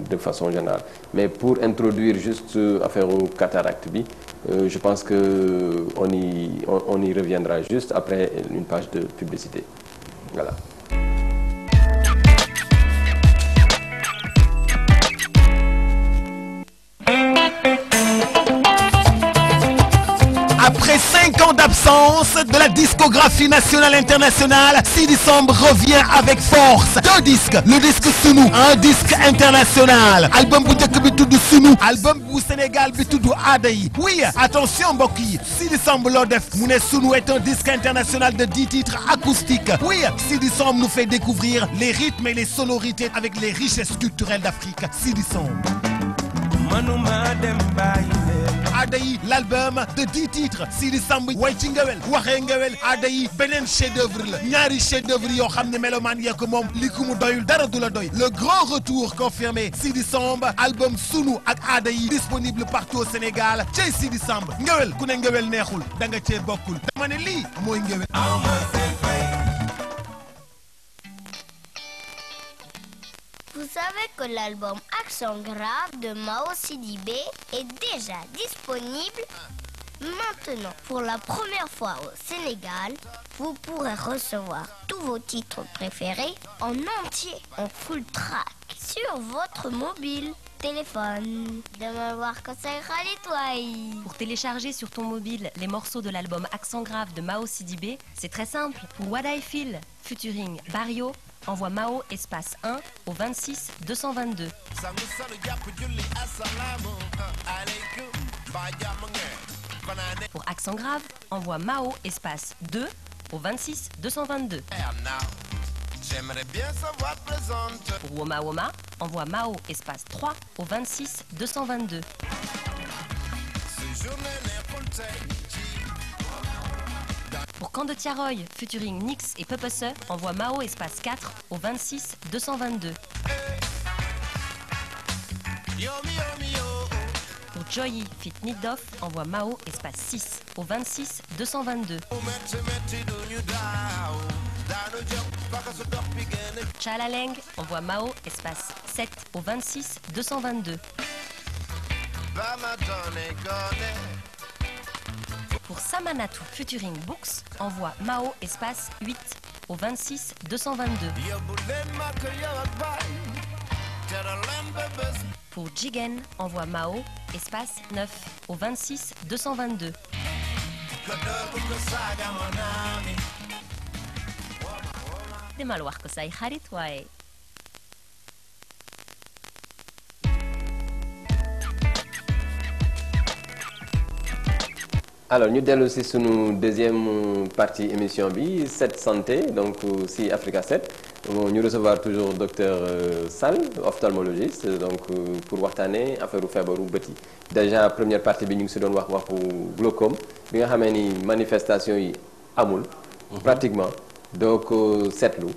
de façon générale. Mais pour introduire juste affaire au cataracte, je pense qu'on y reviendra juste après une page de publicité. Voilà. Après 5 ans d'absence de la discographie nationale internationale, Sidi Samb revient avec force. 2 disques, le disque Sunu, un disque international. Album bu njëkk bi tudd Sunu, album bu Sénégal bi tudd Aada Yi. Oui, attention mbokk yi, Sidi Samb loo def mu ne Sunu est un disque international de 10 titres acoustiques. Oui, Sidi Samb nous fait découvrir les rythmes et les sonorités avec les richesses culturelles d'Afrique. Sidi Samb. Aada Yi, l'album de 10 titres. Sidi Samb way ci ngewel waxee ngewel Aada Yi beneen chef d'œuvre la ñaari chef d'œuvre yoo xam ne melomaan yee ko moom li ku mu doyul dara du la doy. Le grand retour confirmé Sidi Samb, album Sunu ak Aada Yi disponible partout au Sénégal. Cey Sidi Samb ngewel ku ne ngewel neexul da nga cee bokkul dama ne lii mooy ngewel. Vous savez que l'album Accent Grave de Mao Sidibé est déjà disponible? Maintenant, pour la première fois au Sénégal, vous pourrez recevoir tous vos titres préférés en entier, en full track, sur votre mobile, téléphone. Demain voir quand ça ira l'étoile. Pour télécharger sur ton mobile les morceaux de l'album Accent Grave de Mao Sidibé, c'est très simple. Pour What I Feel, featuring Barrio, envoie Mao espace 1 au 26 222. Pour Accent Grave, envoie Mao espace 2 au 26 222. Pour Woma Woma, envoie Mao espace 3 au 26 222. Pour Camp de Tiaroy, featuring Nix et Pepese, envoie Mao espace 4 au 26 222. Pour Joyi Fit Niddoff, envoie Mao espace 6 au 26 222. Chalaleng, envoie Mao espace 7 au 26 222. Pour Samanatu Futuring Books, envoie Mao espace 8 au 26 222. Pour Jigen, envoie Mao espace 9 au 26 222. Demal wax ko say xarit waaye. Alors ñu dellu si sunu deuxième partie émission bi 7 santé donc si Africa 7 ñu recevoir toujours docteur Sall ophtalmologiste donc pour waxtaanee affaire feebaru bët yi déjà première partie bi ñu ngi si doon waxu glaucome bi nga xamee ni manifestation yi amul. pratiquement donc seetlu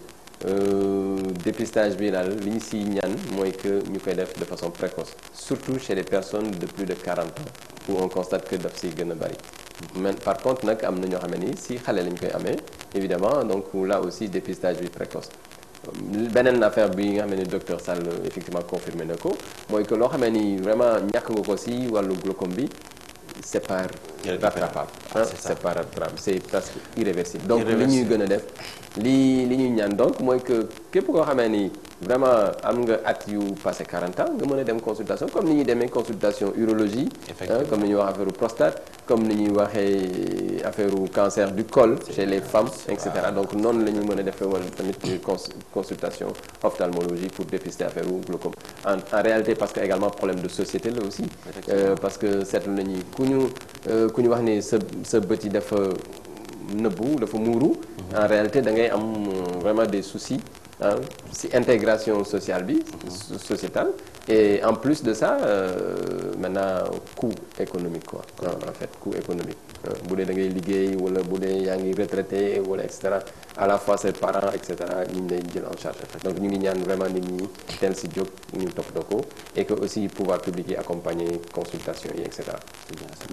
dépistage bi daal li ñu si ñaan mooy que ñu koy def de façon précoce surtout chez les personnes de plus de 40 ans où on constate que daf si gën a bari. mais par contre nag am na ñoo xam ne ni si xale lañ koy amee évidemment donc là aussi dépistage bi précoce. beneen affaire bi nga xam ne docteur Sall effectivement confirmé na ko mooy que loo xamee ni vraiment ñàkk nga ko si wàllu glaucome bi c'est pas rattrapable. c'est pas rattrapable c'est presque irréversible. donc li ñuy gën a def li ñuy ñaan donc mooy que képp koo xamee ni vraiment am nga at yu passé 40 ans nga mën a dem consultation comme ni ñuy demee consultation urologie. comme ni ñuy wax affaire prostate comme ni ñuy waxee affaire cancer du col chez les femmes et cetera donc noonu la ñu mën a defee wala tamit consultation ophtalmologie pour dépister affaire glaucome en réalité parce que également problème de société là aussi. parce que seetlu nañu ku ñu wax ni sa bët yi dafa nëbbu dafa muuru. en réalité da ngay am vraiment des soucis si intégration sociale bi sociétale et en plus de ça maintenant coût économique quoi en fait coût économique bu dee da ngay liggéey wala bu dee yaa ngi retraité wala et cetera à la fois ses parents et cetera ñu ngi lay jël en charge donc ñu ngi ñaan vraiment nit ñi teel si jóg ñu toppatoo ko et que aussi pouvoir public yi accompagner consultation yi et cetera.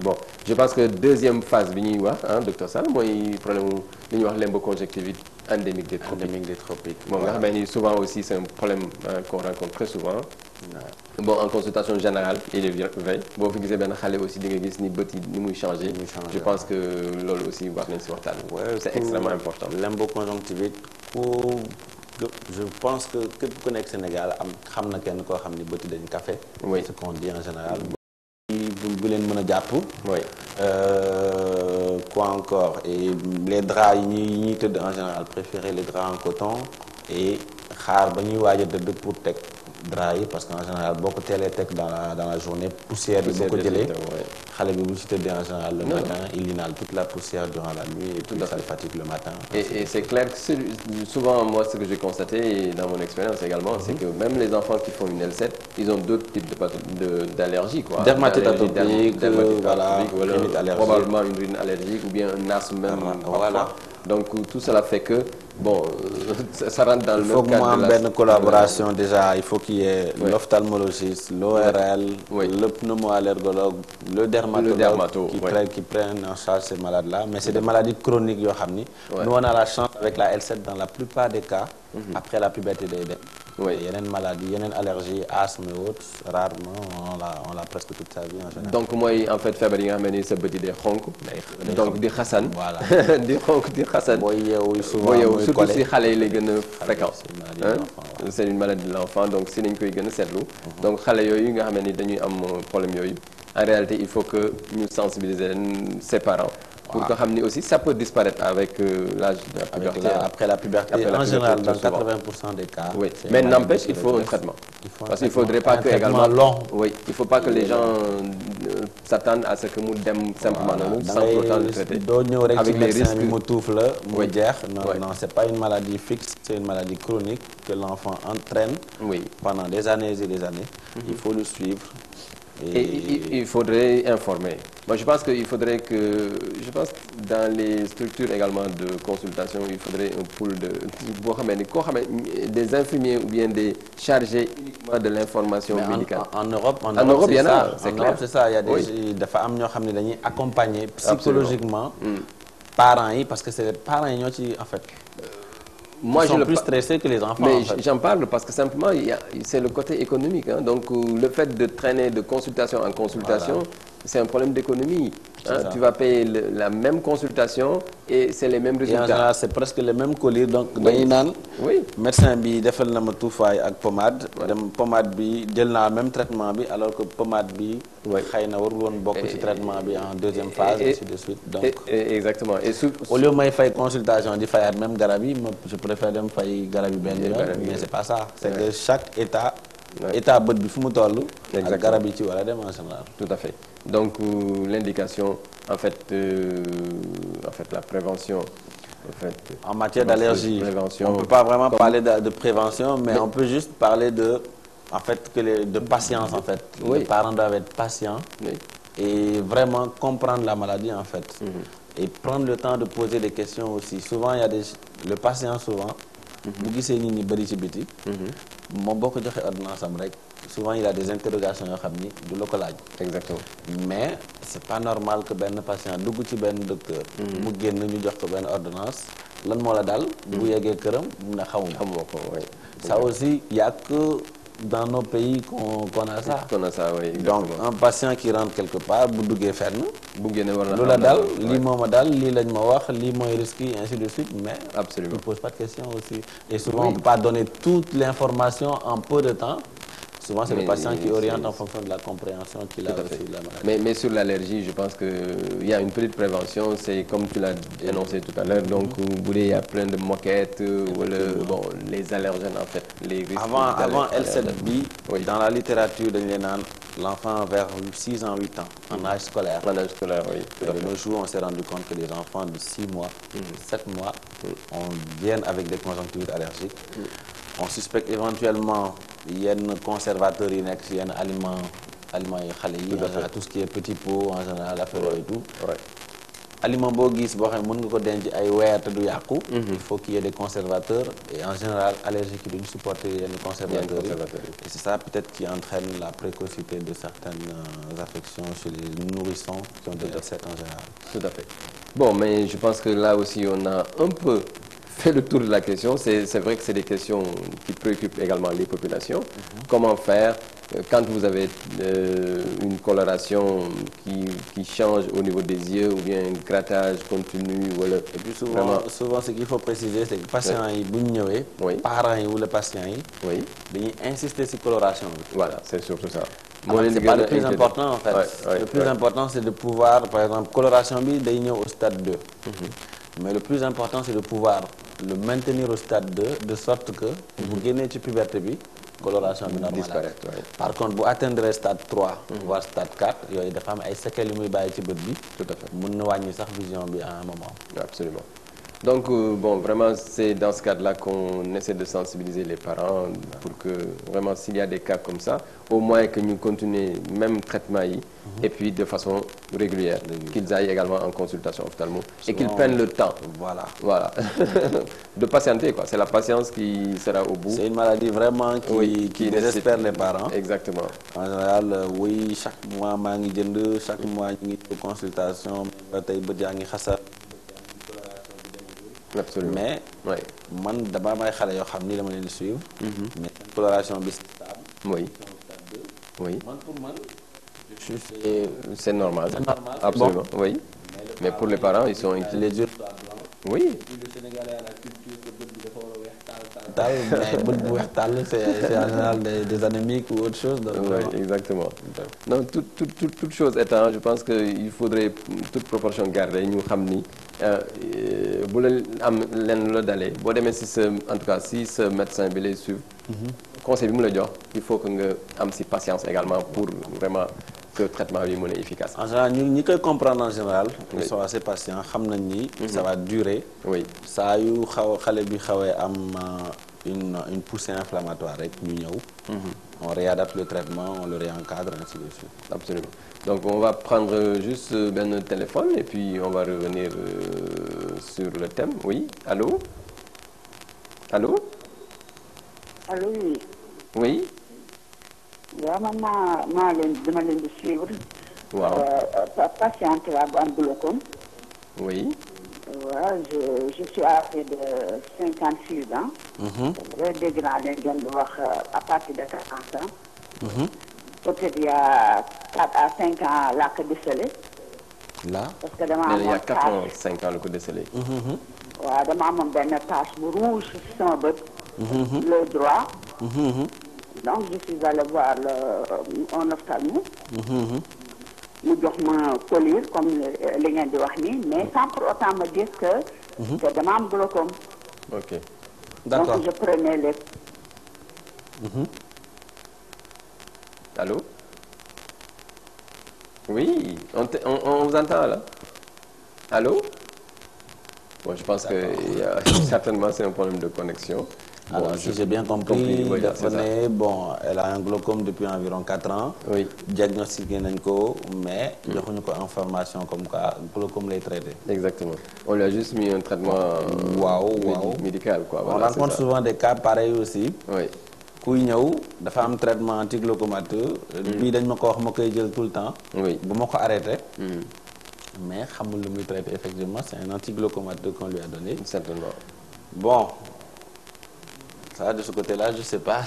bon je pense que deuxième phase bi ñuy wax docteur Sall mooy problème li ñuy wax limboconjonctivite endémique des tropiques. bon nga xam ni souvent aussi c'est un problème qu'on rencontre très souvent. bon en consultation générale il est vrai boo fi gisee benn xale aussi di nga gis ni bët yi ni muy changer. je pense que loolu aussi war nañ si waxtaan. c'est extrêmement important. limboconjonctivite je pense que képp ku nekk Sénégal xam na kenn koo xam ni bët yi dañu café. oui ce qu'on dit en général. bu leen mën a jàpp. oui. quoi encore et les draps yi ñuy tëdd en général préférer les draps en coton et xaar ba ñuy waaj a tëdd pour teg draps yi parce que en général boo ko teelee teg dans la journée poussière bi boo ko jëlee xale bi bu ci tëddee en général le matin il inhale toute la poussière durant la nuit et puis ça le fatigue le matin. et c'est clair que souvent moi ce que j'ai constaté dans mon expérience également c'est que même les enfants qui font une L7 ils ont d'autres types d'allergies quoi. dermatite atopique voilà probablement une rhine allergique ou bien un asthme même voilà. donc tout cela fait que bon ça rentre dans le même cadre. Il faut que mu am benn collaboration déjà il faut qu'il y ait l'ophtalmologiste l'ORL le pneumoallergologue le dermatologue qui prennent en charge ces malades là mais c'est des maladies chroniques yoo xam ni nous on a la chance avec la L7 dans la plupart des cas après la puberté day dem yeneen maladie yeneen allergie asthme et autres rarement on l'a presque toute sa vie en général. donc mooy en fait feebar yi nga xam ne sa bët yi day xonk donc di xasan voilà di xonk di xasan booy yeewu souvent surtout si xale yi lay gën a fréquent c'est une maladie de l'enfant donc si nañ koy gën a seetlu donc xale yooyu nga xam ne dañuy am problème yooyu en réalité il faut que ñu sensibiliser ses parents pour que xam ni aussi ça peut disparaître avec l'âge de la puberté. Après la puberté en général dans 80% des cas. Oui, mais n'empêche il faut un traitement. Parce qu'il faudrait pas que également long. Oui, il faut pas que les gens s'attendent à ce que mu dem simplement noonu sans pourtant le traiter. doo ñëw rek ci avec les médecin risques. bi mu tuuf la mu jeex. non c'est pas une maladie fixe c'est une maladie chronique que l'enfant entraîne Oui. pendant des années et des années. Il faut le suivre Et il faudrait informer. Moi, je pense qu'il faudrait que, dans les structures également de consultation, il faudrait un pool des infirmiers ou bien des chargés uniquement de l'information médicale. En Europe, c'est ça. En Europe, c'est ça. Il y a des femmes qui sont accompagnées psychologiquement parents, parce que c'est les parents qui, en fait, ils sont plus stressés que les enfants. Mais j'en parle parce que simplement, c'est le côté économique. Hein. Donc, le fait de traîner de consultation en consultation, c'est un problème d'économie. Hein. Tu vas payer la même consultation et c'est les mêmes résultats. Et en général, c'est presque les mêmes colis. Donc, médecin bi defal na ma tuufaay ak pommade. Pommade bi jël na même traitement bi alors que pommade bi xëy na warul woon bokk ci traitement bi en deuxième phase et ainsi de suite. Donc, exactement. Et au lieu may fay consultation di fayaat même garab yi, je préfère dem fay garab yi benn yoon, mais c'est pas ça. C'est que chaque état bët bi fu mu toll ak garab yi ci war a dem en général. Tout à fait. Donc l'indication, en fait la prévention. En matière d'allergie, on ne peut pas vraiment parler de prévention, mais on peut juste parler de patience en fait. Les parents doivent être patients et vraiment comprendre la maladie en fait. Et prendre le temps de poser des questions aussi. Souvent, il y a le patient souvent, souvent il a des interrogations du local. Exactement. Mais c'est pas normal que ben patient dugg ci ben docteur mu génn ñu jox ko ben ordonnance lan mo la dal bu yeggee këram mu ne xamuma ko. Ça aussi il y a que dans nos pays qu'on a ça. Qu'on a ça, oui. Donc un patient qui rentre quelque part bu duggee fenn bu génne war na lu la dal lii moo ma dal lii lañ ma wax lii mooy risque yi ainsi de suite, mais absolument il ne pose pas de questions aussi. Et souvent on ne peut pas donner toute l'information en peu de temps. Souvent, c'est le patient qui oriente en fonction de la compréhension qu'il a reçue de la maladie. Mais sur l'allergie, je pense qu'il y a une petite prévention. C'est comme tu l'as énoncé tout à l'heure. Donc, il y a plein de moquettes, les allergènes en fait. Les risques avant L7B, dans la littérature de l'enfant vers 6 ans, 8 ans, en âge scolaire. En âge scolaire, oui. De nos jours, on s'est rendu compte que les enfants de 6 mois, 7 mois, viennent avec des conjonctivites allergiques. On suspecte éventuellement yenn conservateurs yi nekk ci yenn aliments yi xale yi, tout ce qui est petit pot en général affaire et tout. Aliment boo gis boo xam ne mën nga ko denc ay weer te du yàqu. Il faut qu'il y ait des conservateurs et en général allergiques yi duñu supporter yenn conservateurs yi. Et c'est ça peut-être qui entraîne la précocité de certaines affections chez les nourrissons qui ont des décès en général. Tout à fait. Bon, mais je pense que là aussi on a un peu fait le tour de la question. C'est vrai que c'est des questions qui préoccupent également les populations. Comment faire quand vous avez une coloration qui change au niveau des yeux ou bien un grattage continu? Et puis souvent ce qu'il faut préciser, c'est que les patients, parents ou les patients, ils insistent sur la coloration. Voilà, c'est surtout ça. C'est pas le plus important en fait. Le plus important, c'est de pouvoir, par exemple, coloration au stade 2. Mais le plus important, c'est de pouvoir le maintenir au stade 2, de sorte que vous gagnez la puberté, coloration normale. Par contre, vous atteindrez le stade 3, voire stade 4, il y a des femmes qui ont séquelles qui tout à fait. Vous n'avez pas vision à un moment. Absolument. Donc, bon, vraiment, c'est dans ce cadre-là qu'on essaie de sensibiliser les parents pour que, vraiment, s'il y a des cas comme ça, au moins que nous continuions même traitement et puis de façon régulière, qu'ils aillent également en consultation ophtalmo et qu'ils prennent le temps. Voilà. De patienter, quoi. C'est la patience qui sera au bout. C'est une maladie vraiment qui désespère les parents. Exactement. En général, oui, chaque mois, chaque mois, il y a une consultation, absolument. Mais man d'abord may xalé yo xamni dama leen suivre mais coloration bi stable oui man pour man c'est normal absolument bon. Oui mais pour les parents ils sont les yeux oui le Sénégalais a la culture que bët bi dafa war a weex taal mais bët bu weex taal c'est en général des anémiques ou autre chose. Oui, exactement. Non, toute chose étant, je pense qu'il faudrait toute proportion garder. Nous savons bu la am lenn la dalee boo demee si sa en tout cas si ce médecin bi lay suivre conseil bi mu la jox il faut que nga am si patience également pour vraiment que le traitement est efficace. En général, nous pouvons comprendre en général, ils sont assez patients, ça va durer. Oui. Ça a eu une poussée inflammatoire rek ñu ñëw. On réadapte le traitement, on le réencadre, ainsi de suite. Absolument. Donc on va prendre juste ben téléphone et puis on va revenir sur le thème. Oui, allô? Allô? Allô, oui. Oui. waaw man maa leen dama leen di suivre. Waaw. Patiente la bu am glaucome. Oui. waaw je suis âgée de 56 ans. Dégg naa leen ngeen di wax à partir de 40 ans. Peut-être il y a 4 à 5 ans laa ko décelé. Là. parce que dama Il y a amoon 4 ans 5 ans la ko décelé. waaw dama amoon benn tache bu rouge ci sama bët. le droit. Donc je suis allée voir un ophtalmo. mu jox ma collyre comme li ngeen di wax nii mais sans pour autant me dire que dama am glaucome. Ok. D'accord. Donc je prenais les. Allô? Oui, on vous entend là. Allô? Bon, je pense que certainement c'est un problème de connexion. Alors, Bon, si j'ai bien compris, oui, c'est ça. bon, elle a un glaucome depuis environ 4 ans. Oui. Diagnostiqué nañ ko, mais joxuñu ko information comme quoi glaucome lay traité. Exactement. On lui a juste mis un traitement médical, quoi. On Voilà, rencontre c'est ça. souvent des cas pareils aussi. Oui. Kuy ñëw dafa am traitement antiglaucomateux. Bii dañ ma ko wax ma koy jël tout le temps. Oui. bu ma ko arrêté. Mais xamul lu muy traité effectivement, c'est un antiglaucomateux qu'on lui a donné. Certainement. Bon. Ça, de ce côté-là, je sais pas.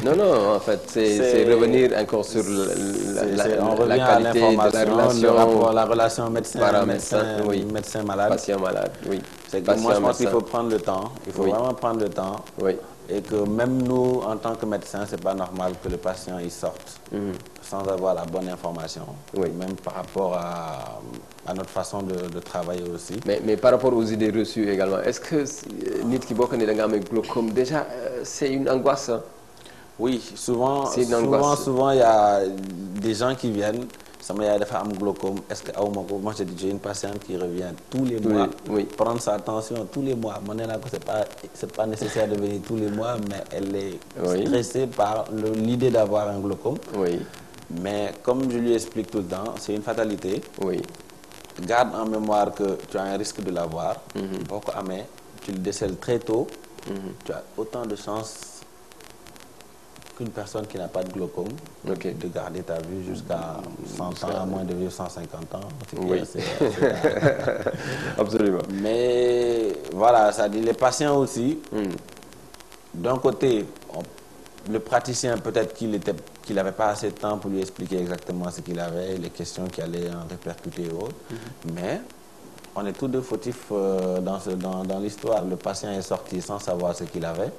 Non, non, en fait, c'est revenir encore sur on revient la à qualité de la l'information, relation, la relation médecin-médecin, oui. médecin-malade. Patient-malade, oui. C'est que moi, je pense qu'il Patient-médecin. faut prendre le temps. Il faut Oui. vraiment prendre le temps. Oui. Et que même nous, en tant que médecins, c'est pas normal que le patient il sorte sans avoir la bonne information. Oui. Même par rapport à notre façon de travailler aussi. Mais par rapport aux idées reçues également, est-ce que nit ki bokk ni da nga am glaucome déjà c'est une angoisse, hein? Oui, souvent, C'est une angoisse. souvent, il y a des gens qui viennent. Sama yaay dafa am glaucome. Est-ce que awma ko? Moi, j'ai une patiente qui revient tous les mois. Oui. Prendre sa tension tous les mois. Moi, c'est pas nécessaire de venir tous les mois, mais elle est stressée par l'idée d'avoir un glaucome. Oui. Mais comme je lui explique tout le temps, c'est une fatalité. Oui. Garde en mémoire que tu as un risque de l'avoir. Boko amé, tu le décèles très tôt. Tu as autant de chances qu'une personne qui n'a pas de glaucome de garder ta vue jusqu'à 100 ans, à moins de vivre 150 ans. Oui. Absolument. Mais voilà, ça dit les patients aussi. D'un côté, le praticien, peut-être qu'il n'avait pas assez de temps pour lui expliquer exactement ce qu'il avait, les questions qui allaient en répercuter et autres. Mais on est tous deux fautifs dans l'histoire. Le patient est sorti sans savoir ce qu'il avait.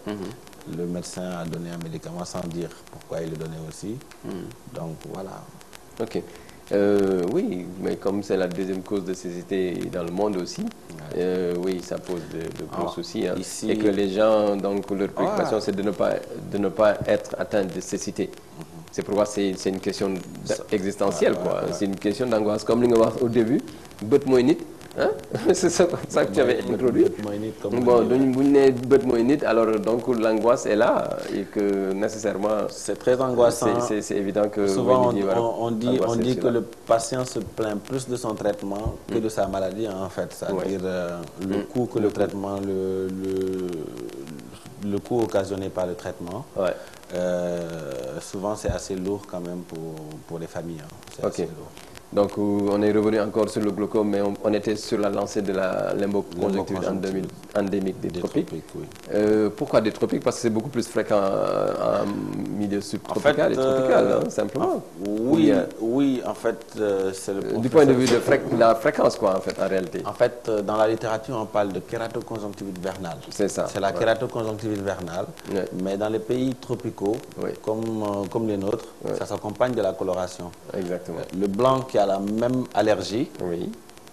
Le médecin a donné un médicament sans dire pourquoi il le donnait aussi. Donc voilà. Ok. Oui, mais comme c'est la deuxième cause de cécité dans le monde aussi, oui, ça pose de gros soucis. Hein. Ici, et que les gens, donc, leur préoccupation, c'est de ne pas être atteint de cécité. C'est pourquoi c'est une question existentielle, quoi. C'est une question d'angoisse. Comme l'on au début, bët mooy nit. Hein? C'est ça que tu avais introduit. Bon, alors donc l'angoisse est là et que nécessairement c'est très angoissant. C'est évident que souvent on dit que le patient se plaint plus de son traitement que de sa maladie en fait. C'est-à-dire le coût que le traitement, le coût occasionné par le traitement. Souvent c'est assez lourd quand même pour les familles. Hein. C'est assez lourd. Donc on est revenu encore sur le glaucome, mais on était sur la lancée de la limboconjonctivite endémique des tropiques. Pourquoi des tropiques? Parce que c'est beaucoup plus fréquent en milieu subtropical et tropical, hein, simplement. Oui, en fait, c'est le du point de vue de la fréquence, quoi, en fait, en réalité. En fait, dans la littérature, on parle de kératoconjonctivite vernale. C'est ça. C'est la kératoconjonctivite vernale. Mais dans les pays tropicaux, comme les nôtres, ça s'accompagne de la coloration. Exactement. Le blanc qui a la même allergie,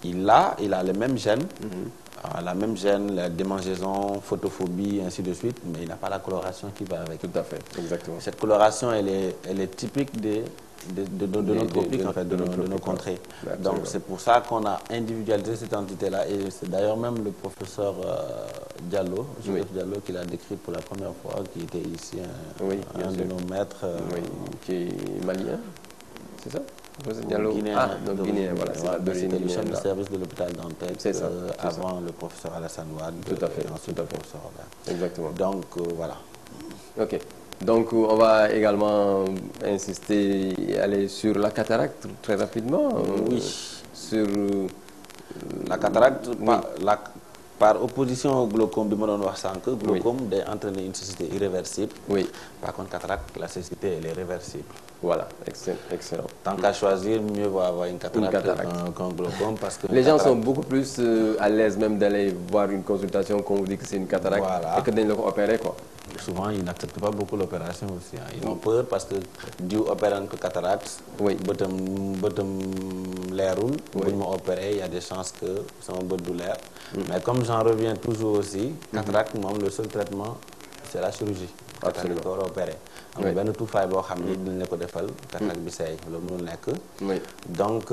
il a les mêmes gènes, La même gêne, la démangeaison, photophobie, ainsi de suite, mais il n'a pas la coloration qui va avec. Tout à fait, exactement. Cette coloration, elle est typique de notre tropique, en fait, de nos contrées. Donc c'est pour ça qu'on a individualisé cette entité-là, et c'est d'ailleurs même le professeur Diallo, Joseph Diallo, qui l'a décrit pour la première fois, qui était ici, un de nos maîtres. Qui est malien, c'est ça? Guinéen, donc Guinéen, voilà, c'est le chef de service de l'hôpital Dantec avant le professeur Alassane Wade. Tout à fait, et ensuite le professeur Robert. Exactement. Donc voilà. Ok. Donc on va également insister et aller sur la cataracte très rapidement. Oui. Sur la cataracte, par opposition au glaucome, glaucome day entraîner une cécité irréversible. Oui. Par contre, cataracte, la cécité, elle est réversible. Voilà, excellent. Tant qu'à choisir, mieux vaut avoir une cataracte qu'un glaucome, parce que les gens sont beaucoup plus à l'aise même d'aller voir une consultation quand on vous dit que c'est une cataracte et que d'aller opérer, quoi. Souvent, ils n'acceptent pas beaucoup l'opération aussi. Ils ont peur parce que Dieu opère que cataracte, bottom l'air roule, opérer, il y a des chances que c'est un bot douleur. Mais comme j'en reviens toujours aussi, cataracte, le seul traitement, c'est la chirurgie. Absolument. Opérer. Ben tout faille bo xamni dinañ ko defal cataracte bi say lo mënul nek. Donc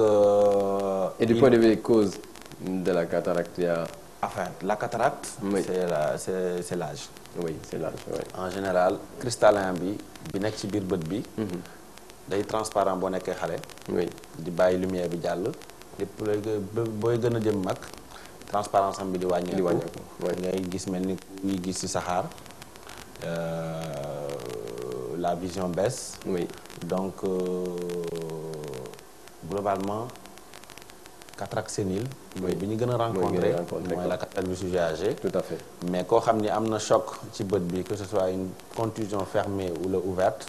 et du point de vue des causes de la cataracte, il y a enfin la cataracte c'est l'âge. Oui, c'est l'âge. En général, cristallin bi nek ci bir beut bi day transparent bo nekké xalé. Oui. Di baye lumière bi jall. Lepp boy gëna jëm mak transparence am bi di wañé. Ngay gis melni kuy gis ci saxar. La vision baisse. Oui. Donc, globalement, cataracte sénile, nous avons rencontré la cataracte du sujet âgé. Tout à fait. Mais quand on a un choc, que ce soit une contusion fermée ou ouverte,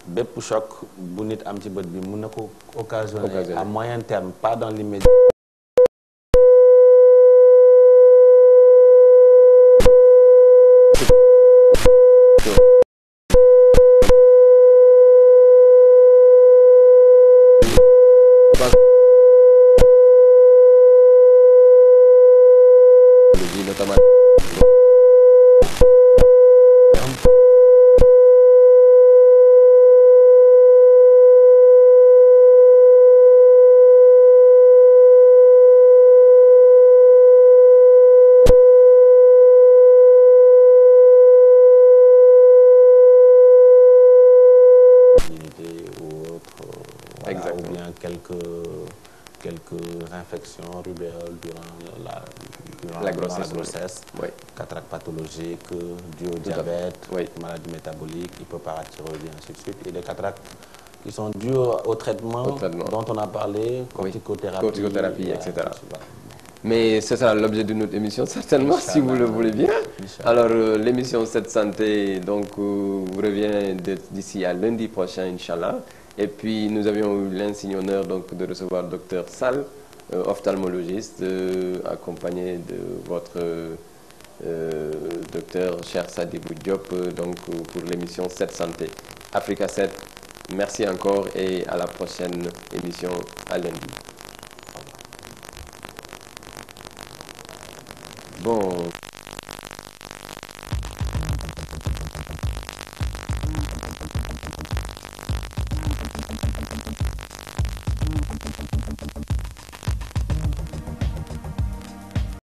bép choc, bu nit am ci beut bi mën nako occasionner à moyen terme, pas dans l'immédiat. Quelques infections, rubéole durant la grossesse, cataracte pathologique, dû au diabète, maladie métabolique, hypoparathyroïdie, ainsi de suite. Et des cataractes qui sont dus au traitement dont on a parlé, corticothérapie, etc. Mais ce sera l'objet de notre émission, certainement, si vous le voulez bien. Alors, l'émission 7 Santé revient d'ici à lundi prochain, Inch'Allah. Et puis, nous avions eu l'insigne honneur de recevoir Dr Sall, ophtalmologiste, accompagné de votre docteur Cher Sadibou Diop, pour l'émission 7 Santé. Africa 7, merci encore et à la prochaine émission à lundi. Bon.